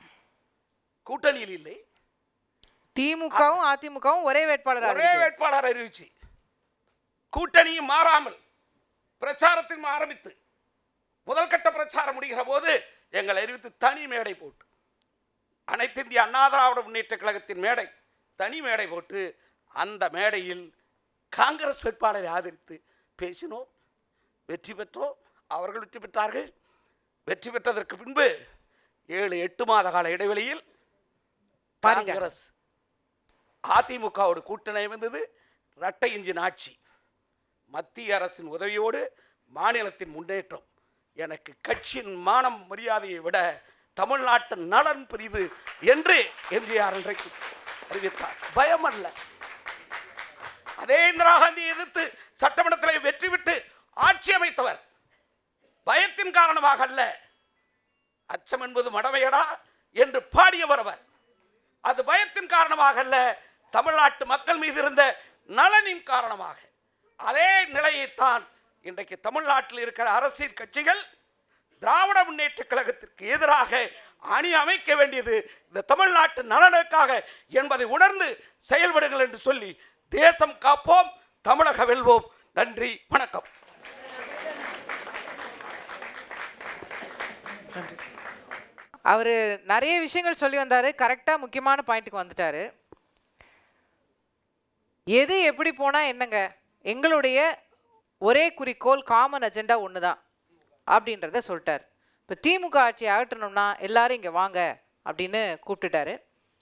கூட்டணியில் இல்லை, திமுகவும் அதிமுகவும் ஒரே வேட்பாளர் அறிவிச்சு கூட்டணியும் மாறாமல் பிரச்சாரத்தையும் ஆரம்பித்து முதல் கட்ட பிரச்சாரம் முடிகிற போது எங்களை அறிவித்து தனி மேடை போட்டு, அனைத்து இந்திய அண்ணா திராவிட முன்னேற்ற கழகத்தின் மேடை, தனி மேடை போட்டு அந்த மேடையில் காங்கிரஸ் வேட்பாளரை ஆதரித்து பேசினோம். வெற்றி பெற்றோம். அவர்கள் வெற்றி பெற்றார்கள். வெற்றி பெற்றதற்கு பின்பு 7-8 மாத கால இடைவெளியில் காங்கிரஸ் அதிமுகவோடு கூட்டணி வந்தது. இரட்டை இன்ஜின் ஆட்சி, மத்திய அரசின் உதவியோடு மாநிலத்தின் முன்னேற்றம். எனக்கு கட்சியின் மானம் மரியாதையை விட தமிழ்நாட்டின் நலன் பெரிது என்று எம்ஜிஆர் இன்றைக்கு அறிவித்தார். பயம் அல்ல. அதே இந்திரா காந்தியை எதிர்த்து சட்டமன்றத்தில் வெற்றி பெற்று ஆட்சி அமைத்தவர் பயத்தின் காரணமாக அல்ல. அச்சம் என்பது மடமையடா என்று பாடியவர் அவர். அது பயத்தின் காரணமாக அல்ல, தமிழ்நாட்டு மக்கள் மீது இருந்த நலனின் காரணமாக. அதே நிலையைத்தான் இன்றைக்கு தமிழ்நாட்டில் இருக்கிற அரசியல் கட்சிகள் திராவிட முன்னேற்ற கழகத்திற்கு எதிராக அணி அமைக்க வேண்டியது இந்த தமிழ்நாட்டு நலனுக்காக என்பதை உணர்ந்து செயல்படுங்கள் என்று சொல்லி, தேசம் காப்போம், தமிழக வெல்வோம். நன்றி, வணக்கம். அவர் நிறைய விஷயங்கள் சொல்லி வந்தார். கரெக்டாக முக்கியமான பாயிண்ட்டுக்கு வந்துட்டார். எது எப்படி போனால் என்னங்க, எங்களுடைய ஒரே குறிக்கோள், காமன் அஜெண்டா ஒன்று தான் அப்படின்றத சொல்லிட்டார். இப்போ திமுக ஆட்சி அகற்றணும்னா எல்லாரும் இங்கே வாங்க அப்படின்னு கூப்பிட்டுட்டாரு.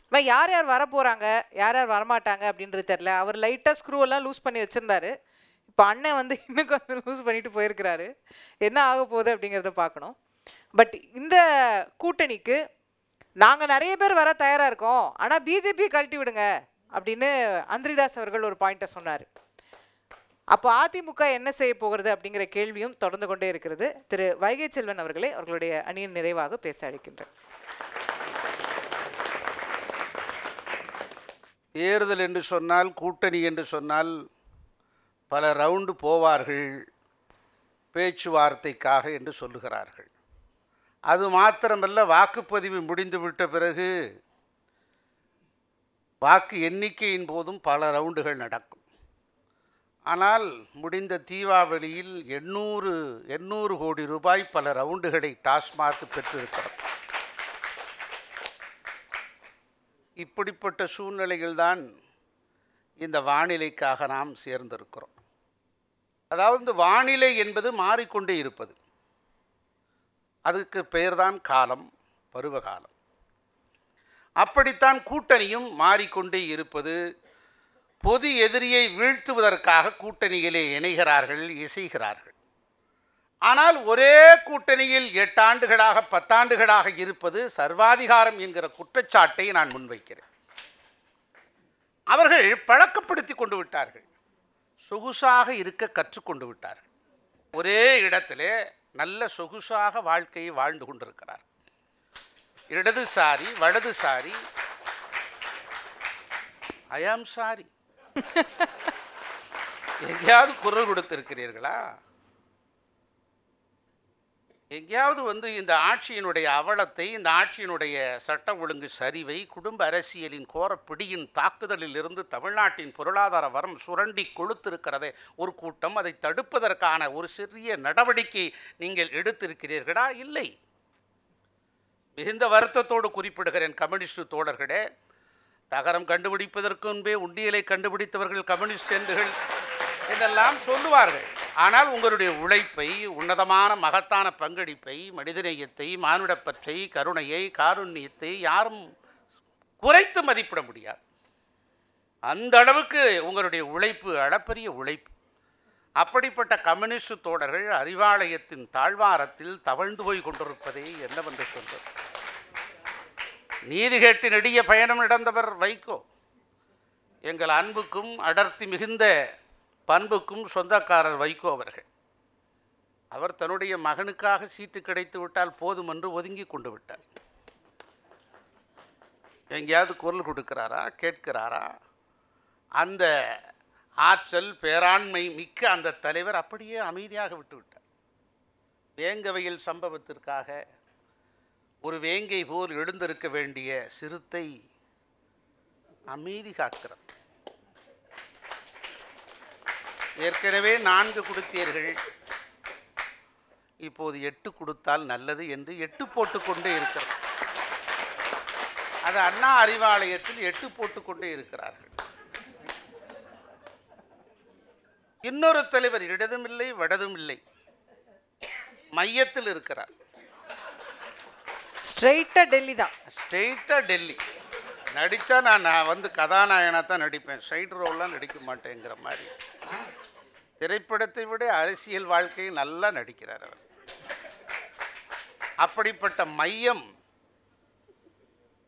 இப்போ யார் யார் வரப்போகிறாங்க, யார் யார் வரமாட்டாங்க அப்படின்றது தெரில. அவர் லைட்டாக ஸ்க்ரூவெல்லாம் லூஸ் பண்ணி வச்சுருந்தாரு. இப்போ அண்ணன் வந்து இன்னும் கொஞ்சம் லூஸ் பண்ணிட்டு போயிருக்கிறாரு. என்ன ஆக போகுது அப்படிங்கிறத பார்க்கணும். பட் இந்த கூட்டணிக்கு நாங்கள் நிறைய பேர் வர தயாராக இருக்கோம், ஆனால் பிஜேபி கழட்டி விடுங்க அப்படின்னு அந்திரிதாஸ் அவர்கள் ஒரு பாயிண்ட்டை சொன்னார். அப்போ அதிமுக என்ன செய்ய போகிறது அப்படிங்கிற கேள்வியும் தொடர்ந்து கொண்டே இருக்கிறது. திரு வைகை செல்வன் அவர்களே அவர்களுடைய அணியின் நிறைவாக பேச அழைக்கின்றனர். தேர்தல் என்று சொன்னால், கூட்டணி என்று சொன்னால் பல ரவுண்டு போவார்கள், பேச்சுவார்த்தைக்காக என்று சொல்லுகிறார்கள். அது மாத்திரமல்ல, வாக்குப்பதிவு முடிந்துவிட்ட பிறகு வாக்கு எண்ணிக்கையின் போதும் பல ரவுண்டுகள் நடக்கும். ஆனால் முடிந்த தீபாவளியில் 800 கோடி ரூபாய் பல ரவுண்டுகளை டாஸ்மாக் பெற்றிருக்கிறது. இப்படிப்பட்ட சூழ்நிலைகள்தான் இந்த வானிலைக்காக நாம் சேர்ந்திருக்கிறோம். அதாவது இந்த வானிலை என்பது மாறிக்கொண்டே இருப்பது. அதுக்கு பெயர்தான் காலம், பருவகாலம். அப்படித்தான் கூட்டணியும் மாறிக்கொண்டே இருப்பது. பொது எதிரியை வீழ்த்துவதற்காக கூட்டணியிலே இணைகிறார்கள், இசைகிறார்கள். ஆனால் ஒரே கூட்டணியில் 8 ஆண்டுகளாக 10 ஆண்டுகளாக இருப்பது சர்வாதிகாரம் என்கிற குற்றச்சாட்டை நான் முன்வைக்கிறேன். அவர்கள் பழக்கப்படுத்தி கொண்டு விட்டார்கள், சொகுசாக இருக்க கற்றுக்கொண்டு விட்டார்கள். ஒரே இடத்திலே நல்ல சொகுசாக வாழ்க்கையை வாழ்ந்து கொண்டிருக்கிறார். இடதுசாரி, வலதுசாரி, ஐ ஆம் சாரி. எங்கேயாவது குரல் கொடுத்திருக்கிறீர்களா? எங்கேயாவது இந்த ஆட்சியினுடைய அவலத்தை, இந்த ஆட்சியினுடைய சட்ட ஒழுங்கு சரிவை, குடும்ப அரசியலின் கோரப்பிடியின் தாக்குதலில் இருந்து தமிழ்நாட்டின் பொருளாதார வரம் சுரண்டி கொளுத்திருக்கிறதே ஒரு கூட்டம், அதை தடுப்பதற்கான ஒரு சிறிய நடவடிக்கை நீங்கள் எடுத்திருக்கிறீர்களா? இல்லை. மிகுந்த வருத்தத்தோடு குறிப்பிடுகிறேன் கம்யூனிஸ்ட் தோழர்களே, தகரம் கண்டுபிடிப்பதற்கு முன்பே உண்டியலை கண்டுபிடித்தவர்கள் கம்யூனிஸ்ட் என்றெல்லாம் சொல்லுவார்கள். ஆனால் உங்களுடைய உழைப்பை, உன்னதமான மகத்தான பங்களிப்பை, மனிதநேயத்தை, மானுடப்பற்றை, கருணையை, காருண்யத்தை யாரும் குறைத்து மதிப்பிட முடியாது. அந்த அளவுக்கு உங்களுடைய உழைப்பு அளப்பரிய உழைப்பு. அப்படிப்பட்ட கம்யூனிஸ்ட் தோழர்கள் அறிவாலயத்தின் தாழ்வாரத்தில் தவழ்ந்து போய் கொண்டிருப்பதை என்னவென்று சொல்வது? நீதி கேட்டு நெடிய பயணம் நடந்தவர் வைகோ. எங்கள் அன்புக்கும் அடர்த்தி மிகுந்த பண்புக்கும் சொந்தக்காரர் வைகோ அவர்கள். அவர் தன்னுடைய மகனுக்காக சீட்டு கிடைத்து விட்டால் போதும் என்று ஒதுங்கி கொண்டு விட்டார். எங்கேயாவது குரல் கொடுக்கிறாரா, கேட்கிறாரா? அந்த ஆற்றல் பேராண்மை மிக்க அந்த தலைவர் அப்படியே அமைதியாக விட்டுவிட்டார். வேங்கவையில் சம்பவத்திற்காக ஒரு வேங்கை போல் எழுந்திருக்க வேண்டிய சிறுத்தை அமைதி காக்கிறது. ஏற்கனவே 4 கொடுத்தீர்கள், இப்போது 8 கொடுத்தால் நல்லது என்று 8 போட்டுக்கொண்டே இருக்கிறது. அது அண்ணா அறிவாலயத்தில் 8 போட்டுக்கொண்டே இருக்கிறார்கள். இன்னொரு தலைவர் இடதும் இல்லை வடதும் இல்லை, மையத்தில் இருக்கிறார். ஸ்ட்ரெயிட்டா டெல்லி தான். ஸ்ட்ரெயிட்டா டெல்லி. நடித்தா நான் வந்து கதாநாயகனாக தான் நடிப்பேன், சைடு ரோல்லாம் நடிக்க மாட்டேங்கிற மாதிரி. திரைப்படத்தை விட அரசியல் வாழ்க்கையை நல்லா நடிக்கிறார் அவர். அப்படிப்பட்ட மையம்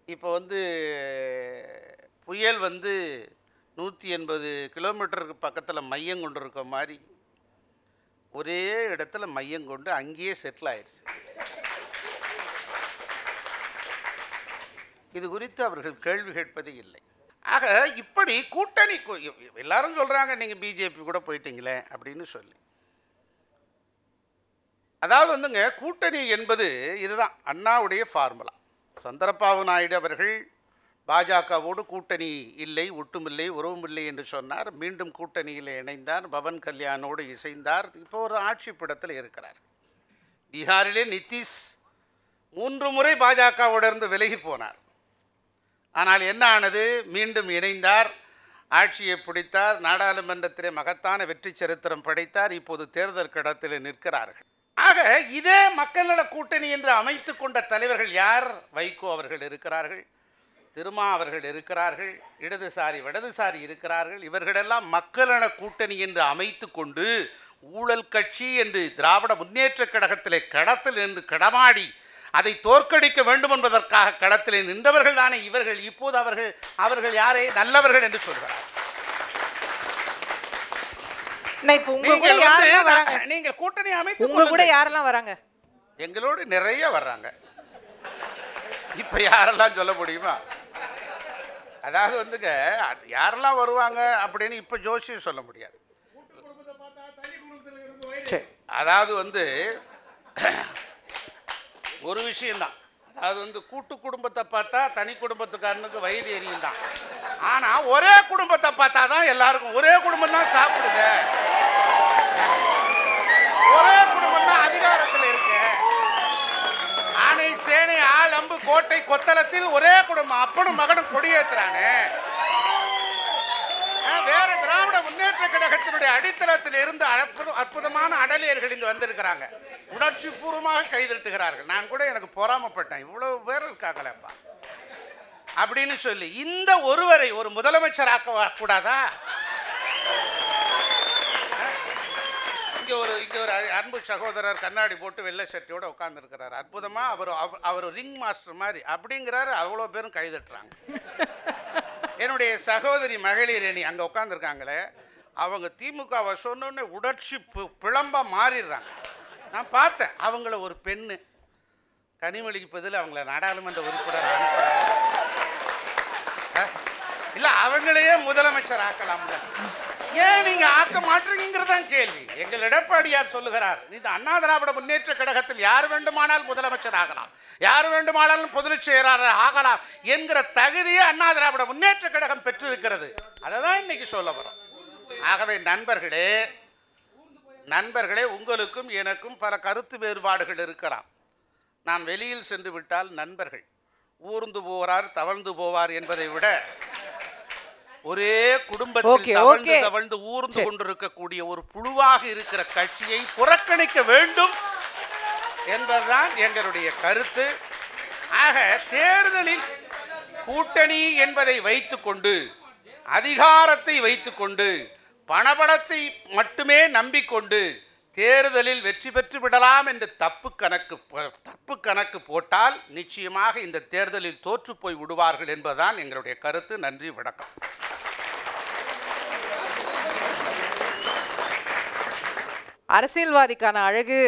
இப்போ வந்து புயல் வந்து 180 கிலோமீட்டருக்கு பக்கத்தில் மையம் கொண்டு இருக்க மாதிரி ஒரே இடத்துல மையம் கொண்டு அங்கேயே செட்டில் ஆயிடுச்சு. இது குறித்து அவர்கள் கேள்வி கேட்பதே இல்லை. ஆக இப்படி கூட்டணி எல்லாரும் சொல்கிறாங்க நீங்கள் பிஜேபி கூட போயிட்டீங்களே அப்படின்னு சொல்லி. அதாவது வந்துங்க கூட்டணி என்பது இதுதான் அண்ணாவுடைய ஃபார்முலா. சந்திரபாபு நாயுடு அவர்கள் பாஜகவோடு கூட்டணி இல்லை, ஒட்டுமில்லை, உறவுமில்லை என்று சொன்னார். மீண்டும் கூட்டணியில் இணைந்தார், பவன் கல்யாணோடு இசைந்தார். இப்போ ஒரு ஆட்சி படத்தில் இருக்கிறார். பீகாரிலே நிதிஷ் 3 முறை பாஜகவோடிருந்து விலகி போனார். ஆனால் என்ன ஆனது? மீண்டும் இணைந்தார், ஆட்சியை பிடித்தார், நாடாளுமன்றத்திலே மகத்தான வெற்றி சரித்திரம் படைத்தார். இப்போது தேர்தல் கடத்தில் நிற்கிறார்கள். ஆக இதே மக்கள் நல கூட்டணி என்று அமைத்து கொண்ட தலைவர்கள் யார்? வைகோ அவர்கள் இருக்கிறார்கள், திருமா அவர்கள் இருக்கிறார்கள், இடதுசாரி வடதுசாரி இருக்கிறார்கள். இவர்களெல்லாம் மக்கள் நல கூட்டணி என்று அமைத்து கொண்டு ஊழல் கட்சி என்று திராவிட முன்னேற்ற கழகத்திலே களத்தில் நின்று கடமாடி அதை தோற்கடிக்க வேண்டும் என்பதற்காக களத்திலே நின்றவர்கள் தானே இவர்கள். இப்போது அவர்கள் யாரை நல்லவர்கள் என்று சொல்கிறார்? நீங்க கூட்டணி அமைத்து உங்க கூட யாரெல்லாம் வராங்க? எங்களோடு நிறைய வர்றாங்க. இப்ப யாரெல்லாம் சொல்ல முடியுமா? அதாவது வந்துங்க யாரெல்லாம் வருவாங்க அப்படின்னு இப்ப ஜோசியம் சொல்ல முடியாது. அதாவது வந்து ஒரு விஷயம்தான். அதாவது வந்து கூட்டு குடும்பத்தை பார்த்தா தனி குடும்பத்துக்காரனுக்கு வயிறு எரியும் தான். ஆனா ஒரே குடும்பத்தை பார்த்தா தான் எல்லாருக்கும் ஒரே குடும்பம் தான் சாப்பிடுது, ஒரே குடும்பம் தான் அதிகாரத்தில் இருக்கு. ஆனை சேனை ஆள் அம்பு கோட்டை கொத்தளத்தில் ஒரே குடும்பம் அப்பனும் மகனும் கொடியேற்றுறானே. வேற திராவிட முன்னேற்ற கழகத்தினுடைய அடித்தளத்தில் இருந்து அற்புதமான அடலியர்கள் இங்கு வந்திருக்கிறாங்க, உணர்ச்சி பூர்வமாக கைதட்டுகிறார்கள். நான் கூட எனக்கு பொறாமப்பட்டேன், இவ்வளவு பேர் இருக்காங்களேப்பா அப்படின்னு சொல்லி. இந்த ஒருவரை ஒரு முதலமைச்சராக்க கூடாதா? இங்கே ஒரு அன்பு சகோதரர் கண்ணாடி போட்டு வெள்ளை சட்டியோடு உட்காந்துருக்கிறார். அற்புதமாக அவர் ரிங் மாஸ்டர் மாதிரி அப்படிங்கிறாரு. அவ்வளோ பேரும் கைதட்டுறாங்க. என்னுடைய சகோதரி மகளிர் அணி அங்கே உட்காந்துருக்காங்களே, அவங்க திமுகவை சொன்னோன்னே உணர்ச்சி பிளம்பாக மாறிடுறாங்க. நான் பார்த்தேன் அவங்கள ஒரு பெண்ணு கனிமொழிக்கு பதில் அவங்கள நாடாளுமன்ற உறுப்பினர் அனுப்புறாங்க. இல்லை அவங்களையே முதலமைச்சர் ஆக்கலாம்ல, ஏன் நீங்க ஆக்க மாட்டீங்கிறதான் கேள்வி. எங்கள் எடப்பாடியார் சொல்லுகிறார், இந்த அண்ணா திராவிட முன்னேற்ற கழகத்தில் யார் வேண்டுமானால் முதலமைச்சர் ஆகலாம், யார் வேண்டுமானாலும் பொதுச் செயலாளர் ஆகலாம் என்கிற தகுதியை அண்ணா திராவிட முன்னேற்ற கழகம் பெற்றிருக்கிறது. அதை தான் இன்னைக்கு சொல்ல வரோம். ஆகவே நண்பர்களே, உங்களுக்கும் எனக்கும் பல கருத்து வேறுபாடுகள் இருக்கலாம். நாம் வெளியில் சென்று விட்டால் நண்பர்கள், ஊர்ந்து போவார் தவழ்ந்து போவார் என்பதை விட ஒரே குடும்பத்தில் தவழ்ந்து ஊர்ந்து கொண்டிருக்கக்கூடிய ஒரு புழுவாக இருக்கிற கட்சியை புறக்கணிக்க வேண்டும் என்பதுதான் எங்களுடைய கருத்து. ஆக தேர்தலில் கூட்டணி என்பதை வைத்துக்கொண்டு, அதிகாரத்தை வைத்துக்கொண்டு, பணபலத்தை மட்டுமே நம்பிக்கொண்டு தேர்தலில் வெற்றி பெற்று விடலாம் என்று தப்பு கணக்கு போட்டால் நிச்சயமாக இந்த தேர்தலில் தோற்று போய் விடுவார்கள் என்பதுதான் எங்களுடைய கருத்து. நன்றி, வணக்கம். அரசியல்வாதிக்கான அழகு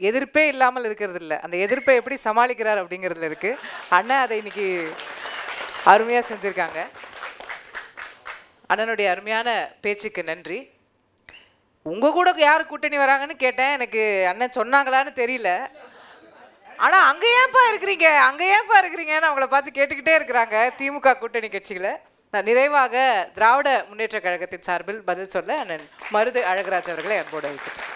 எதிர்ப்பே இல்லாமல் இருக்கிறது இல்லை, அந்த எதிர்ப்பை எப்படி சமாளிக்கிறார் அப்படிங்கிறதுல இருக்கு. அண்ணன் அதை இன்னைக்கு அருமையாக செஞ்சுருக்காங்க. அண்ணனுடைய அருமையான பேச்சுக்கு நன்றி. உங்கள் கூட யார் கூட்டணி வராங்கன்னு கேட்டேன், எனக்கு அண்ணன் சொன்னாங்களான்னு தெரியல. ஆனால் அங்கே ஏன்ப்பா இருக்கிறீங்கன்னு அவங்கள பார்த்து கேட்டுக்கிட்டே இருக்கிறாங்க திமுக கூட்டணி கட்சிகளை. நான் நிறைவாக திராவிட முன்னேற்ற கழகத்தின் சார்பில் பதில் சொல்ல அண்ணன் மருது அழகராஜ் அவர்களை அன்போடு வைக்கிறேன்.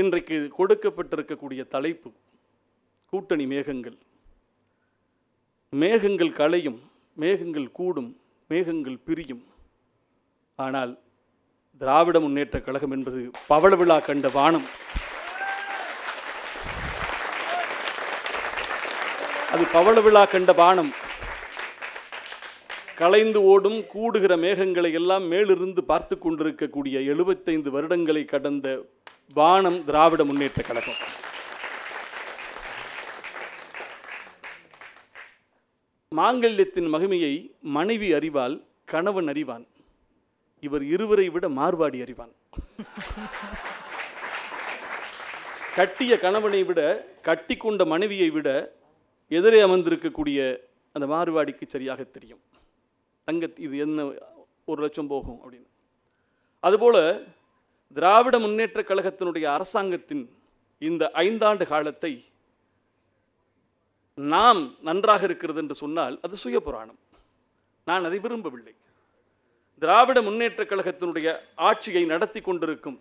இன்றைக்கு கொடுக்கப்பட்டிருக்கக்கூடிய தலைப்பு கூட்டணி மேகங்கள். மேகங்கள் களையும், மேகங்கள் கூடும், மேகங்கள் பிரியும். ஆனால் திராவிட முன்னேற்ற கழகம் என்பது பவள விழா கண்ட வானம். அது பவள விழா கண்ட வானம். கலைந்து ஓடும் கூடுகிற மேகங்களை எல்லாம் மேலிருந்து பார்த்து கொண்டிருக்கக்கூடிய 75 வருடங்களை கடந்த வானம் திராவிட முன்னேற்ற கழகம். மாங்கல்யத்தின் மகிமையை மனைவி அறிவால், கணவன் அறிவான். இவர் இருவரை விட மார்வாடி அறிவான். கட்டிய கணவனை விட, கட்டி கொண்ட மனைவியை விட எதிரே அமர்ந்திருக்கக்கூடிய அந்த மார்வாடிக்கு சரியாக தெரியும், இது என்ன 1 லட்சம் போகும் அப்படின்னு. அதுபோல திராவிட முன்னேற்ற கழகத்தினுடைய அரசாங்கத்தின் இந்த 5 ஆண்டு காலத்தை நாம் நன்றாக இருக்கிறது என்று சொன்னால் அது சுய புராணம். நான் அதை விரும்பவில்லை. திராவிட முன்னேற்ற கழகத்தினுடைய ஆட்சியை நடத்தி கொண்டிருக்கும்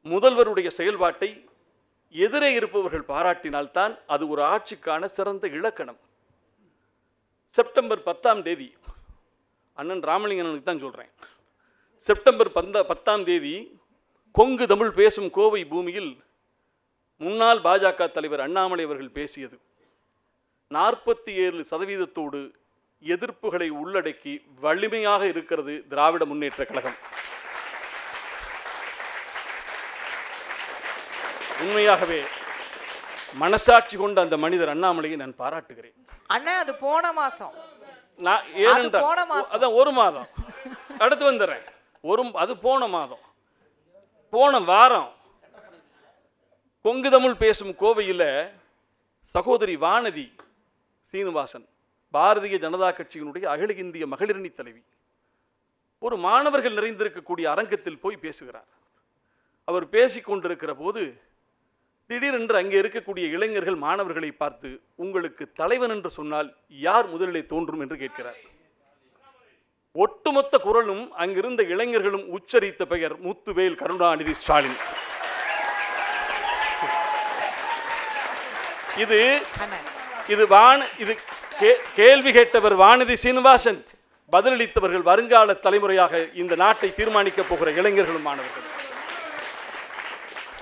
முதல்வருடைய செயல்பாட்டை எதிரே இருப்பவர்கள் பாராட்டினால்தான் அது ஒரு ஆட்சிக்கான சிறந்த இலக்கணம். செப்டம்பர் 10ஆம் தேதி அண்ணன் ராமலிங்கனுக்கு தான் சொல்கிறேன். செப்டம்பர் 10ஆம் தேதி கொங்கு தமிழ் பேசும் கோவை பூமியில் முன்னாள் பாஜக தலைவர் அண்ணாமலை அவர்கள் பேசியது 47% எதிர்ப்புகளை உள்ளடக்கி வலிமையாக இருக்கிறது திராவிட முன்னேற்ற கழகம். உண்மையாகவே மனசாட்சி கொண்ட அந்த மனிதர் அண்ணாமலையை நான் பாராட்டுகிறேன். அண்ணா அது போன மாசம், நான் ஏனென்றால் அதான் 1 மாதம் அடுத்து வந்துடுறேன். அது போன மாதம், போன வாரம் கொங்கு தமிழ் பேசும் கோவையில் சகோதரி வானதி சீனிவாசன், பாரதிய ஜனதா கட்சியினுடைய அகில இந்திய மகளிரணி தலைவி, ஒரு மாணவர்கள் நிறைந்திருக்கக்கூடிய அரங்கத்தில் போய் பேசுகிறார். அவர் பேசிக்கொண்டிருக்கிற போது திடீரென்று அங்கே இருக்கக்கூடிய இளைஞர்கள் மாணவர்களை பார்த்து, உங்களுக்கு தலைவன் என்று சொன்னால் யார் முதலிலே தோன்றும் என்று கேட்கிறார். ஒட்டுமொத்த குரலும் அங்கிருந்த இளைஞர்களும் உச்சரித்த பெயர் முத்துவேல் கருணாநிதி ஸ்டாலின். இது கேள்வி கேட்டவர் வானதி சீனிவாசன், பதிலளித்தவர்கள் வருங்கால தலைமுறையாக இந்த நாட்டை தீர்மானிக்க போகிற இளைஞர்களும் மாணவர்கள்.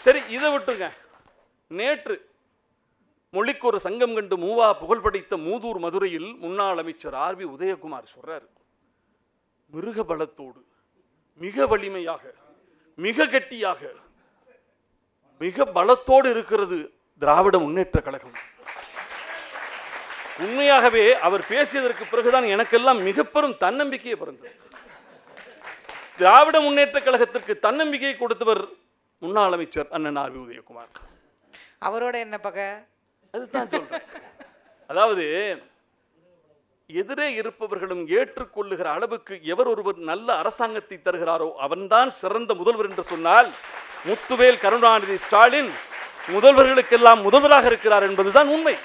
சரி, இதை விட்டுங்க. நேற்று மொழிக்கு ஒரு சங்கம் கண்டு மூவா புகழ் படைத்த மூதூர் மதுரையில் முன்னாள் அமைச்சர் RB உதயகுமார் சொல்றார், மிருக பலத்தோடு, மிக வலிமையாக, மிக கெட்டியாக, மிக பலத்தோடு இருக்கிறது திராவிட முன்னேற்ற கழகம். உண்மையாகவே அவர் பேசியதற்கு பிறகுதான் எனக்கெல்லாம் மிக பெரும் தன்னம்பிக்கையை பிறந்தது. திராவிட முன்னேற்ற கழகத்திற்கு தன்னம்பிக்கையை கொடுத்தவர் முன்னாள் அமைச்சர் அண்ணன் RB உதயகுமார். அவரோட என்ன பகை? அதுதான் சொல்றேன். அதாவது எதிரே இருப்பவர்களும் ஏற்றுக்கொள்ளுகிற அளவுக்கு எவர் ஒருவர் நல்ல அரசாங்கத்தை தருகிறாரோ அவன்தான் சிறந்த முதல்வர் என்று சொன்னால் முத்துவேல் கருணாநிதி ஸ்டாலின் முதல்வர்களுக்கெல்லாம் முதல்வராக இருக்கிறார் என்பதுதான் உண்மை.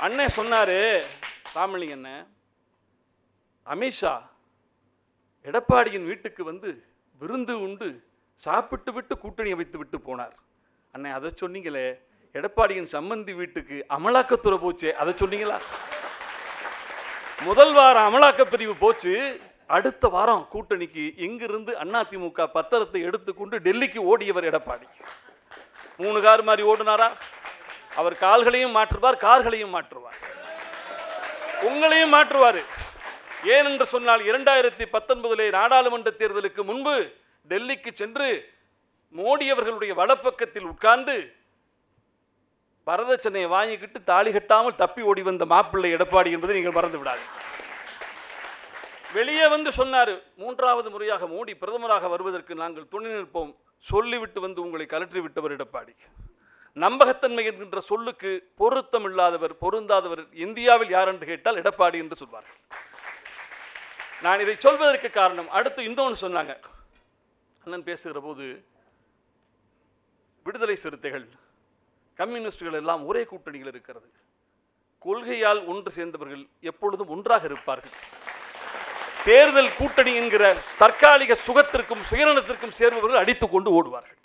அண்ணன் சொன்னாரு, ராமலிங்க அண்ணன், அமித்ஷா எடப்பாடியின் வீட்டுக்கு வந்து விருந்து உண்டு சாப்பிட்டு விட்டு கூட்டணியை வைத்து விட்டு போனார். அண்ணே அதை சொன்னீங்களே, எடப்பாடியின் சம்பந்தி வீட்டுக்கு அமலாக்கத்துறை போச்சு, அதை சொன்னீங்களா? முதல் வாரம் அமலாக்க பிரிவு போச்சு, அடுத்த வாரம் கூட்டணிக்கு இங்கிருந்து அதிமுக பத்திரத்தை எடுத்துக்கொண்டு டெல்லிக்கு ஓடியவர் எடப்பாடி. 3 கார் மாதிரி ஓடுனாரா? அவர் கால்களையும் மாற்றுவார், கார்களையும் மாற்றுவார், உங்களையும் மாற்றுவார். ஏனென்று சொன்னால் 2019 நாடாளுமன்ற தேர்தலுக்கு முன்பு டெல்லிக்கு சென்று மோடி அவர்களுடைய வலப்பக்கத்தில் உட்கார்ந்து வரதட்சணையை வாங்கிக்கிட்டு தாலி கட்டாமல் தப்பி ஓடி வந்த மாப்பிள்ளை எடப்பாடி என்பதை நீங்கள் மறந்து விடாது. வெளியே வந்து சொன்னார், 3வது முறையாக மோடி பிரதமராக வருவதற்கு நாங்கள் துணை நிற்போம், சொல்லிவிட்டு வந்து உங்களை கலற்றி விட்டவர் எடப்பாடி. நம்பகத்தன்மை என்கின்ற சொல்லுக்கு பொருத்தம் இல்லாதவர், பொருந்தாதவர் இந்தியாவில் யார் என்று கேட்டால் எடப்பாடி என்று சொல்வார்கள். நான் இதை சொல்வதற்கு காரணம், அடுத்து இன்னொன்று சொன்னாங்க அண்ணன் பேசுகிற போது, விடுதலை சிறுத்தைகள் கம்யூனிஸ்டுகள் எல்லாம் ஒரே கூட்டணியில் இருக்கிறது, கொள்கையால் ஒன்று சேர்ந்தவர்கள் எப்பொழுதும் ஒன்றாக இருப்பார்கள், தேர்தல் கூட்டணி என்கிற தற்காலிக சுகத்திற்கும் சுயநலத்திற்கும் சேர்பவர்கள் அடித்துக் கொண்டு ஓடுவார்கள்.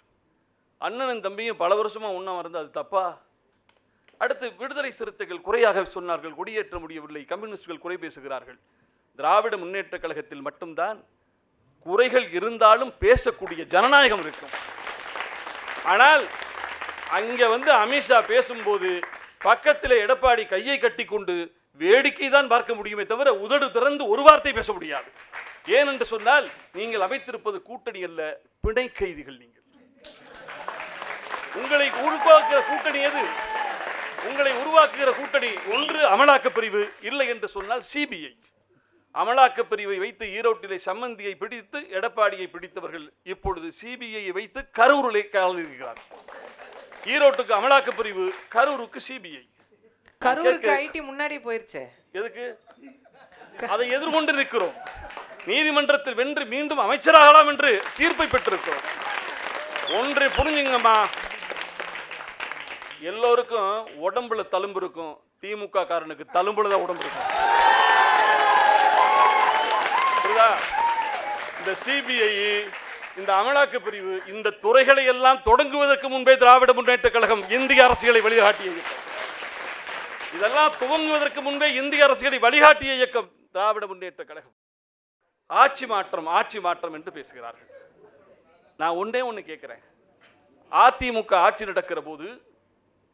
அண்ணனும் தம்பியும் பல வருஷமா ஒன்றா இருந்து அது தப்பா? அடுத்து விடுதலை சிறுத்தைகள் குறையாக சொன்னார்கள், கொடியேற்ற முடியவில்லை, கம்யூனிஸ்டுகள் குறை பேசுகிறார்கள். திராவிட முன்னேற்ற கழகத்தில் மட்டும்தான் குறைகள் இருந்தாலும் பேசக்கூடிய ஜனநாயகம் இருக்கும். ஆனால் அங்கே வந்து அமித்ஷா பேசும்போது பக்கத்தில் எடப்பாடி கையை கட்டி கொண்டு வேடிக்கை தான் பார்க்க முடியுமே தவிர உதடு திறந்து ஒரு வார்த்தை பேச முடியாது. ஏனென்று சொன்னால் நீங்கள் அமைத்திருப்பது கூட்டணி அல்ல, பிணை கைதிகள். நீங்கள் உங்களை உருவாக்குகிற கூட்டணி எது? உங்களை உருவாக்குகிற கூட்டணி ஒன்று அமலாக்க பிரிவு, இல்லை என்று சொன்னால் சிபிஐ. அமலாக்க பிரிவை வைத்து ஈரோட்டிலே சம்மந்தியை பிடித்து எடப்பாடியை பிடித்தவர்கள் இப்பொழுது சிபிஐயை வைத்து கரூரிலே காலிருக்கிறார். ஈரோட்டுக்கு அமலாக்க பிரிவு, கரூருக்கு சிபிஐ. கரூருக்கு ஐடி முன்னாடி போயிருச்சே, எதுக்கு? அதை எதிர்கொண்டு நிற்கிறோம். நீதிமன்றத்தில் வென்று மீண்டும் அமைச்சராகலாம் என்று தீர்ப்பை பெற்றிருக்கிறோம். ஒன்றை புரிஞ்சுங்கம்மா, எல்லோருக்கும் உடம்புல தழும்பு இருக்கும், திமுக காரனுக்கு தழும்புல தான் உடம்பு இருக்கும். இந்த சிபிஐ, இந்த அமலாக்க பிரிவு, இந்த துறைகளை எல்லாம் தொடங்குவதற்கு முன்பே திராவிட முன்னேற்ற கழகம் இந்திய அரசியலை வழிகாட்டிய இயக்கம். இதெல்லாம் துவங்குவதற்கு முன்பே இந்திய அரசியலை வழிகாட்டிய இயக்கம் திராவிட முன்னேற்ற கழகம். ஆட்சி மாற்றம், ஆட்சி மாற்றம் என்று பேசுகிறார்கள். நான் ஒன்றே ஒன்று கேட்கிறேன், அதிமுக ஆட்சி நடக்கிற போது,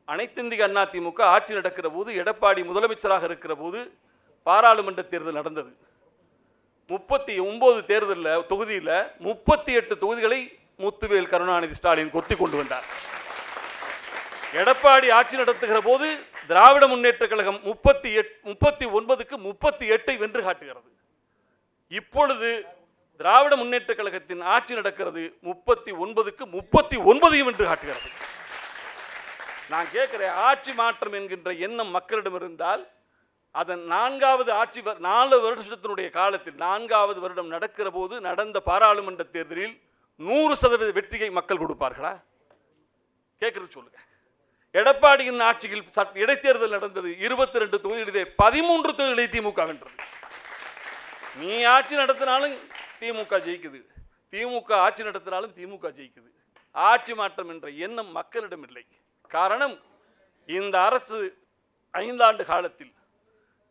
அனைத்திந்திய அண்ணா திமுக ஆட்சி நடக்கிற போது, எடப்பாடி முதலமைச்சராக இருக்கிற போது பாராளுமன்ற தேர்தல் நடந்தது. 39 தேர்தலில் தொகுதியில் 38 தொகுதிகளை முத்துவேல் கருணாநிதி ஸ்டாலின் கொத்தி கொண்டு வந்தார். எடப்பாடி ஆட்சி நடத்துகிற போது திராவிட முன்னேற்ற கழகம் 39க்கு 38 வென்று காட்டுகிறது. இப்பொழுது திராவிட முன்னேற்ற கழகத்தின் ஆட்சி நடக்கிறது, 39க்கு 39 வென்று காட்டுகிறது. நான் கேட்கிறேன், ஆட்சி மாற்றம் என்கின்ற எண்ணம் மக்களிடம் இருந்தால் அதன் 4வது ஆட்சி 4 வருஷத்தினுடைய காலத்தில் 4வது வருடம் நடக்கிற போது நடந்த பாராளுமன்ற தேர்தலில் 100% வெற்றியை மக்கள் கொடுப்பார்களா? கேட்கறது சொல்லுங்க. எடப்பாடியின் ஆட்சியில் இடைத்தேர்தல் நடந்தது, 22 தொகுதிகளிலே 13 தொகுதிகளை திமுக வென்றது. நீ ஆட்சி நடத்தினாலும் திமுக ஜெயிக்குது, திமுக ஆட்சி நடத்தினாலும் திமுக ஜெயிக்குது. ஆட்சி மாற்றம் என்ற எண்ணம் மக்களிடம் இல்லை. காரணம், இந்த அரசு 5 ஆண்டு காலத்தில்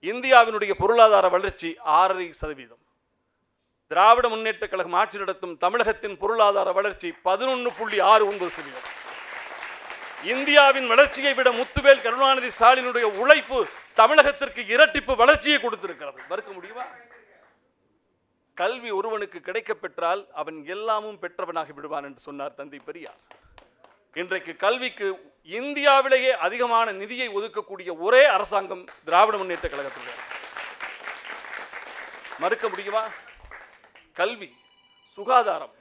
இந்தியாவினுடைய பொருளாதார வளர்ச்சி 6.5%. திராவிட முன்னேற்ற கழகம் ஆட்சி நடத்தும் தமிழகத்தின் பொருளாதார வளர்ச்சி 11.69%. இந்தியாவின் வளர்ச்சியை விட முத்துவேல் கருணாநிதி ஸ்டாலினுடைய உழைப்பு தமிழகத்திற்கு இரட்டிப்பு வளர்ச்சியை கொடுத்திருக்கிறது. மறுக்க முடியுமா? கல்வி ஒருவனுக்கு கிடைக்க பெற்றால் அவன் எல்லாமும் பெற்றவனாகி விடுவான் என்று சொன்னார் தந்தை பெரியார். இன்றைக்கு கல்விக்கு இந்தியாவிலேயே அதிகமான நிதியை ஒதுக்கக்கூடிய ஒரே அரசாங்கம் திராவிட முன்னேற்ற கழகத்தில். மறுக்க முடியுமா? கல்வி, சுகாதாரம்,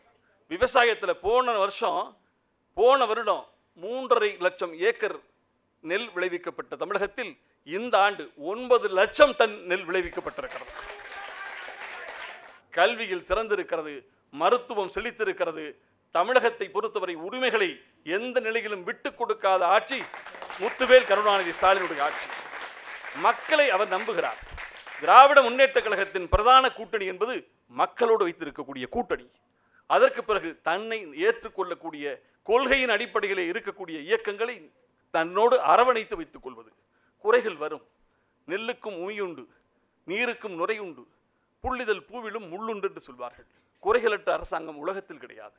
விவசாயத்தில் போன வருடம் 3.5 லட்சம் ஏக்கர் நெல் விளைவிக்கப்பட்ட தமிழகத்தில் இந்த ஆண்டு 9 லட்சம் டன் நெல் விளைவிக்கப்பட்டிருக்கிறது. கல்வியில் சிறந்திருக்கிறது, மருத்துவம் செழித்திருக்கிறது. தமிழகத்தை பொறுத்தவரை உரிமைகளை எந்த நிலையிலும் விட்டுக் கொடுக்காத ஆட்சி முத்துவேல் கருணாநிதி ஸ்டாலினுடைய ஆட்சி. மக்களை அவர் நம்புகிறார். திராவிட முன்னேற்ற கழகத்தின் பிரதான கூட்டணி என்பது மக்களோடு வைத்திருக்கக்கூடிய கூட்டணி. அதற்கு பிறகு தன்னை ஏற்றுக்கொள்ளக்கூடிய கொள்கையின் அடிப்படையிலே இருக்கக்கூடிய இயக்கங்களை தன்னோடு அரவணைத்து வைத்துக் கொள்வது. குறைகள் வரும். நெல்லுக்கும் உமியுண்டு, நீருக்கும் நுரையுண்டு, புள்ளிதழ் பூவிலும் முள்ளுண்டு என்று சொல்வார்கள். குறைகளற்ற அரசாங்கம் உலகத்தில் கிடையாது.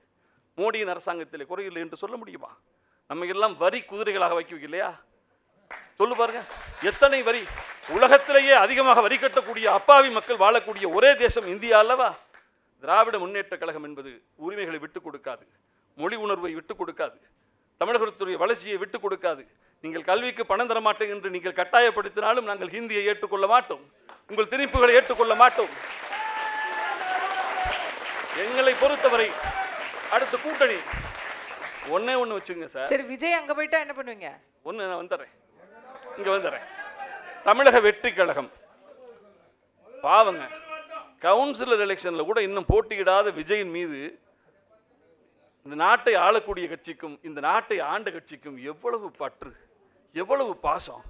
மோடியின் அரசாங்கத்தில் குறைகள் என்று சொல்ல முடியுமா? நம்ம எல்லாம் வரி குதிரைகளாக வைக்க இல்லையா? சொல்லு பாருங்க, எத்தனை வரி! உலகத்திலேயே அதிகமாக வரி கட்டக்கூடிய அப்பாவி மக்கள் வாழக்கூடிய ஒரே தேசம் இந்தியா அல்லவா? திராவிட முன்னேற்ற கழகம் என்பது உரிமைகளை விட்டுக் கொடுக்காது, மொழி உணர்வை விட்டுக் கொடுக்காது, தமிழகத்துடைய வளர்ச்சியை விட்டுக் கொடுக்காது. நீங்கள் கல்விக்கு பணம் தர மாட்டேன் என்று நீங்கள் கட்டாயப்படுத்தினாலும் நாங்கள் ஹிந்தியை ஏற்றுக்கொள்ள மாட்டோம், உங்கள் திணிப்புகளை ஏற்றுக்கொள்ள மாட்டோம். எங்களை பொறுத்தவரை அடுத்த கூட்டணி ஒன்னே ஒன்று வச்சுங்க சார். சரி, விஜய் அங்க போயிட்டா என்ன பண்ணுவீங்க? ஒன்று நான் வந்துடுறேன், இங்க வந்துடுறேன். தமிழக வெற்றி கழகம் பாவங்க, கவுன்சிலர் எலெக்ஷன்ல கூட இன்னும் போட்டியிடாத விஜயின் மீது இந்த நாட்டை ஆளக்கூடிய கட்சிக்கும் இந்த நாட்டை ஆண்ட கட்சிக்கும் எவ்வளவு பற்று, எவ்வளவு பாசம்.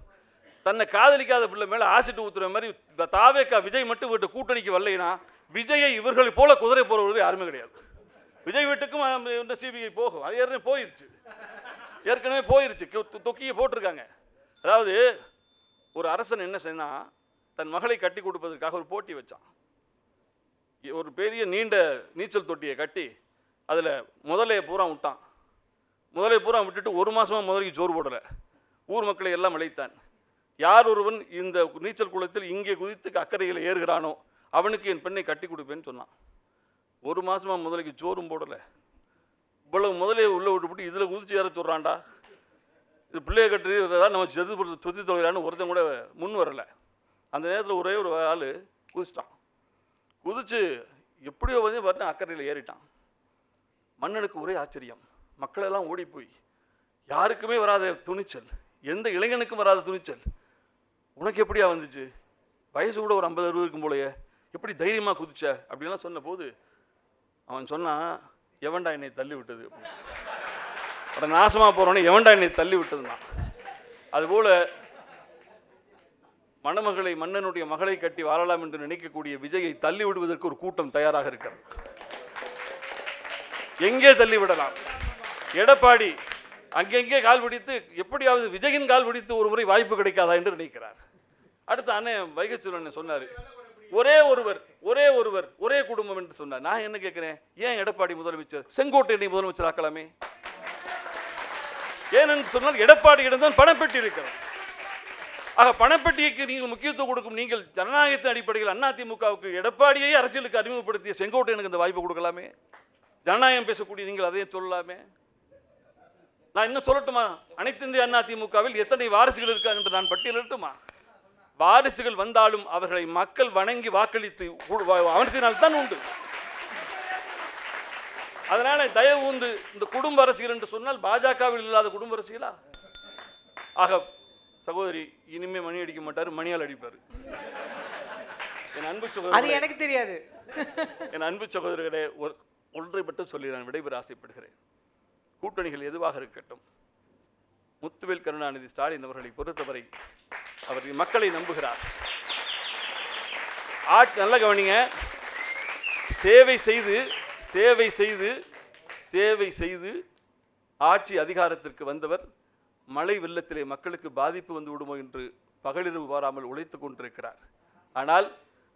தன்னை காதலிக்காத பிள்ளை மேல ஆசிட் ஊத்துற மாதிரி தாவேக்கா விஜய் மட்டும் வீட்டு கூட்டணிக்கு வரலைன்னா விஜயை இவர்களை போல குதிரை போறவர்கள் யாருமே கிடையாது. விஜய் வீட்டுக்கும் சிபிஐ போகும், அது ஏற்கனவே போயிருச்சு, தொக்கியை போட்டிருக்காங்க. அதாவது ஒரு அரசன் என்ன செய்யனா, தன் மகளை கட்டி கொடுப்பதற்காக ஒரு போட்டி வச்சான். ஒரு பெரிய நீண்ட நீச்சல் தொட்டியை கட்டி அதில் முதலையை பூரா விட்டான். முதலையை பூரா விட்டுட்டு ஒரு மாசமா முதலைக்கு ஜோறு போடலை. ஊர் மக்களை எல்லாம் அழைத்தான். யார் ஒருவன் இந்த நீச்சல் குளத்தில் இங்கே குதித்து அக்கறையில் ஏறுகிறானோ அவனுக்கு என் பெண்ணை கட்டி கொடுப்பேன்னு சொன்னான். ஒரு மாசமா முதலைக்கு ஜோறும் போடலை. இவ்வளவு முதலையை உள்ள விட்டுவிட்டு இதில் குதிச்சு ஏற சொல்கிறான்டா, இது பிள்ளையை கட்டி நம்ம சொத்தி தொழிலான்னு ஒருத்தன் கூட முன் வரலை. அந்த நேரத்தில் ஒரே ஒரு ஆள் குதிச்சிட்டான். குதிச்சு எப்படியோ வந்து பார்த்தா அக்கறையில் ஏறிட்டான். மன்னனுக்கு ஒரே ஆச்சரியம், மக்களெல்லாம் ஓடி போய், யாருக்குமே வராத துணிச்சல், எந்த இளைஞனுக்கும் வராத துணிச்சல் உனக்கு எப்படியா வந்துச்சு? வயசு கூட ஒரு 50-60 இருக்கும் போலயே, எப்படி தைரியமாக குதிச்ச அப்படின்லாம் சொன்ன போது அவன் சொன்னான், எவன்டா என்னை தள்ளி விட்டது, அட நாசமாக போகிறோன்னே எவன்டா என்னை தள்ளி விட்டதுன்னா. அதுபோல் மணமகளை மன்னனுடைய மகளை கட்டி வாழலாம் என்று நினைக்கக்கூடிய விஜயை தள்ளி விடுவதற்கு ஒரு கூட்டம் தயாராக இருக்கிறது. எங்கே தள்ளி விடலாம்? எடப்பாடி அங்கெங்கே கால் பிடித்து எப்படியாவது விஜயின் கால் பிடித்து ஒரு முறை வாய்ப்பு கிடைக்காதா என்று நினைக்கிறார். அடுத்து அண்ணன் வைகைச்சூரன் சொன்னார், ஒரே ஒருவர் ஒரே குடும்பம் என்று சொன்னார். நான் என்ன கேட்கிறேன், ஏன் எடப்பாடி முதலமைச்சர் செங்கோட்டையனை முதலமைச்சர் ஆக்கலாமே? ஏனென்று சொன்னால் எடப்பாடியிடம் தான் பணப்பெட்டி இருக்கிறது. ஆக பணப்பெட்டிக்கு நீங்கள் முக்கியத்துவம் கொடுக்கும் நீங்கள் ஜனநாயகத்தின் அடிப்படையில் அதிமுகவுக்கு எடப்பாடியை அரசியலுக்கு அறிமுகப்படுத்திய செங்கோட்டையனுக்கு இந்த வாய்ப்பு கொடுக்கலாமே? ஜனநாயகம் பேசக்கூடிய நீங்கள் அதையே சொல்லலாமே? நான் இன்னும் சொல்லட்டுமா, அனைத்து இந்திய அதிமுகவில் எத்தனை வாரிசுகள் இருக்காங்க என்று நான் பட்டியலிட்டுமா? வாரிசுகள் வந்தாலும் அவர்களை மக்கள் வணங்கி வாக்களித்து அமர்த்தினால்தான் உண்டு. அதனால தயவு உண்டு இந்த குடும்ப அரசியல் என்று சொன்னால் பாஜகவில் இல்லாத குடும்ப அரசியலா? ஆக சகோதரி, இனிமே மணி அடிக்க மாட்டாரு, மணியால் அடிப்பாரு. என் அன்பு சகோதரி, எனக்கு தெரியாது. என் அன்பு சகோதரர்களே, ஒன்றை மட்டும் சொல்லி நான் விடைபெற ஆசைப்படுகிறேன். கூட்டணிகள் எதுவாக இருக்கட்டும், முத்துவேல் கருணாநிதி ஸ்டாலின் அவர்களை பொறுத்தவரை அவர் மக்களை நம்புகிறார். நல்ல கவனிங்க, சேவை செய்து ஆட்சி அதிகாரத்திற்கு வந்தவர் மழை வெள்ளத்திலே மக்களுக்கு பாதிப்பு வந்து விடுமோ என்று பகலிரவு வாராமல் உழைத்து கொண்டிருக்கிறார். ஆனால்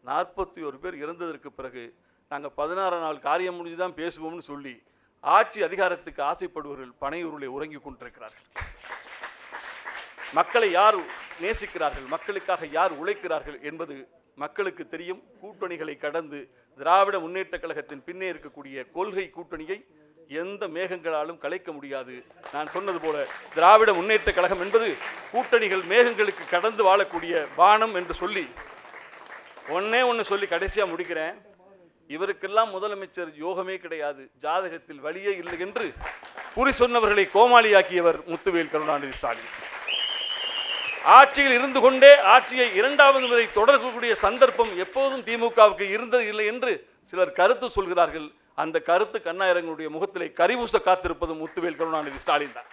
41 பேர் இறந்ததற்கு பிறகு நாங்கள் 16 நாள் காரியம் முடிஞ்சுதான் பேசுவோம்னு சொல்லி ஆட்சி அதிகாரத்துக்கு ஆசைப்படுவர்கள் பனையூரிலே உறங்கி கொண்டிருக்கிறார்கள். மக்களை யார் நேசிக்கிறார்கள், மக்களுக்காக யார் உழைக்கிறார்கள் என்பது மக்களுக்கு தெரியும். கூட்டணிகளை கடந்து திராவிட முன்னேற்ற கழகத்தின் பின்னே இருக்கக்கூடிய கொள்கை கூட்டணியை எந்த மேகங்களாலும் கலைக்க முடியாது. நான் சொன்னது போல திராவிட முன்னேற்ற கழகம் என்பது கூட்டணிகள் மேகங்களுக்கு கடந்து வாழக்கூடிய வானம் என்று சொல்லி ஒன்று சொல்லி கடைசியாக முடிக்கிறேன். இவருக்கெல்லாம் முதலமைச்சர் யோகமே கிடையாது, ஜாதகத்தில் வழியே இல்லை என்று குறி சொன்னவர்களை கோமாளியாக்கியவர் முத்துவேல் கருணாநிதி ஸ்டாலின். ஆட்சியில் இருந்து கொண்டே ஆட்சியை 2வது முறை தொடரக்கூடிய சந்தர்ப்பம் எப்போதும் திமுகவுக்கு இருந்தது இல்லை என்று சிலர் கருத்து சொல்கிறார்கள். அந்த கருத்து கண்ணாயிரங்களுடைய முகத்திலே கரிபூச காத்திருப்பது முத்துவேல் கருணாநிதி ஸ்டாலின் தான்.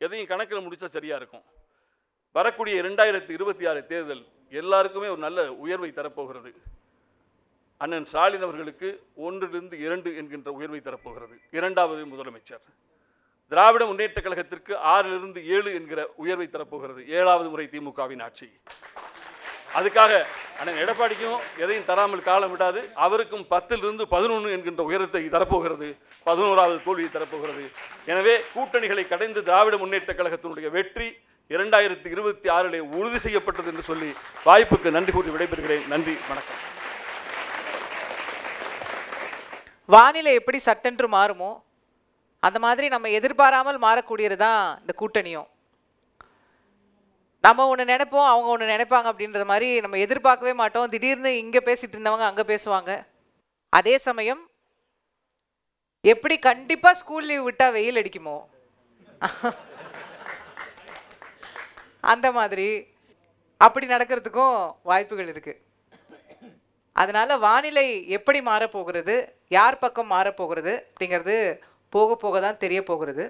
எதையும் கணக்கில் முடிச்சா சரியா இருக்கும். வரக்கூடிய 2026 தேர்தல் எல்லாருக்குமே ஒரு நல்ல உயர்வை தரப்போகிறது. அண்ணன் ஸ்டாலின் அவர்களுக்கு 1லிருந்து 2 என்கின்ற உயர்வை தரப்போகிறது. 2வது முதலமைச்சர். திராவிட முன்னேற்ற கழகத்திற்கு 6லிருந்து 7 என்கிற உயர்வை தரப்போகிறது. 7வது முறை திமுகவின் ஆட்சி. அதுக்காக அண்ணன் எடப்பாடிக்கும் எதையும் தராமல் காலம் விடாது. அவருக்கும் 10லிருந்து 11 என்கின்ற உயரத்தை தரப்போகிறது. 11வது தோல்வியை தரப்போகிறது. எனவே கூட்டணிகளை கடைந்து திராவிட முன்னேற்ற கழகத்தினுடைய வெற்றி 2026 உறுதி செய்யப்பட்டது என்று சொல்லி வாய்ப்புக்கு நன்றி கூறி விடைபெறுகிறேன். நன்றி, வணக்கம். வானிலை எப்படி சட்டென்று மாறுமோ அந்த மாதிரி நம்ம எதிர்பாராமல் மாறக்கூடியது தான் இந்த கூட்டணியும். நம்ம ஒன்று நினைப்போம், அவங்க ஒன்று நினைப்பாங்க அப்படின்றது மாதிரி நம்ம எதிர்பார்க்கவே மாட்டோம். திடீர்னு இங்கே பேசிட்டு இருந்தவங்க அங்கே பேசுவாங்க. அதே சமயம் எப்படி கண்டிப்பாக ஸ்கூல் லீவ் விட்டால் வெயில் அடிக்குமோ அந்த மாதிரி அப்படி நடக்கிறதுக்கும் வாய்ப்புகள் இருக்குது. அதனால் வானிலை எப்படி மாறப்போகிறது, யார் பக்கம் மாறப்போகிறது அப்படிங்கிறது போக போக தான் தெரிய போகிறது.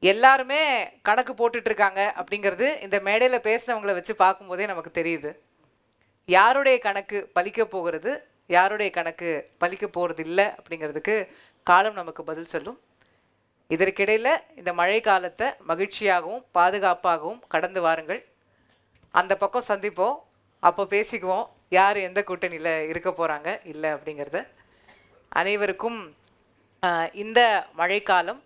எல்லாருமே கணக்கு போட்டுட்ருக்காங்க அப்படிங்கிறது இந்த மேடையில் பேசினவங்களை வச்சு பார்க்கும்போதே நமக்கு தெரியுது. யாருடைய கணக்கு பலிக்க போகிறது, யாருடைய கணக்கு பலிக்க போகிறது இல்லை அப்படிங்கிறதுக்கு காலம் நமக்கு பதில் சொல்லும். இதற்கிடையில் இந்த மழை காலத்தை மகிழ்ச்சியாகவும் பாதுகாப்பாகவும் கடந்து வாருங்கள். அந்த பக்கம் சந்திப்போம், அப்போ பேசிக்குவோம் யார் எந்த கூட்டணியில் இருக்க போகிறாங்க இல்லை அப்படிங்கிறத. அனைவருக்கும் இந்த மழைக்காலம்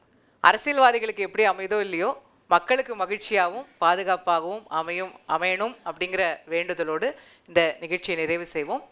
அரசியல்வாதிகளுக்கு எப்படி அமைதோ இல்லையோ மக்களுக்கு மகிழ்ச்சியாகவும் பாதுகாப்பாகவும் அமையணும் அப்படிங்கிற வேண்டுதலோடு இந்த நிகழ்ச்சியை நிறைவு செய்வோம்.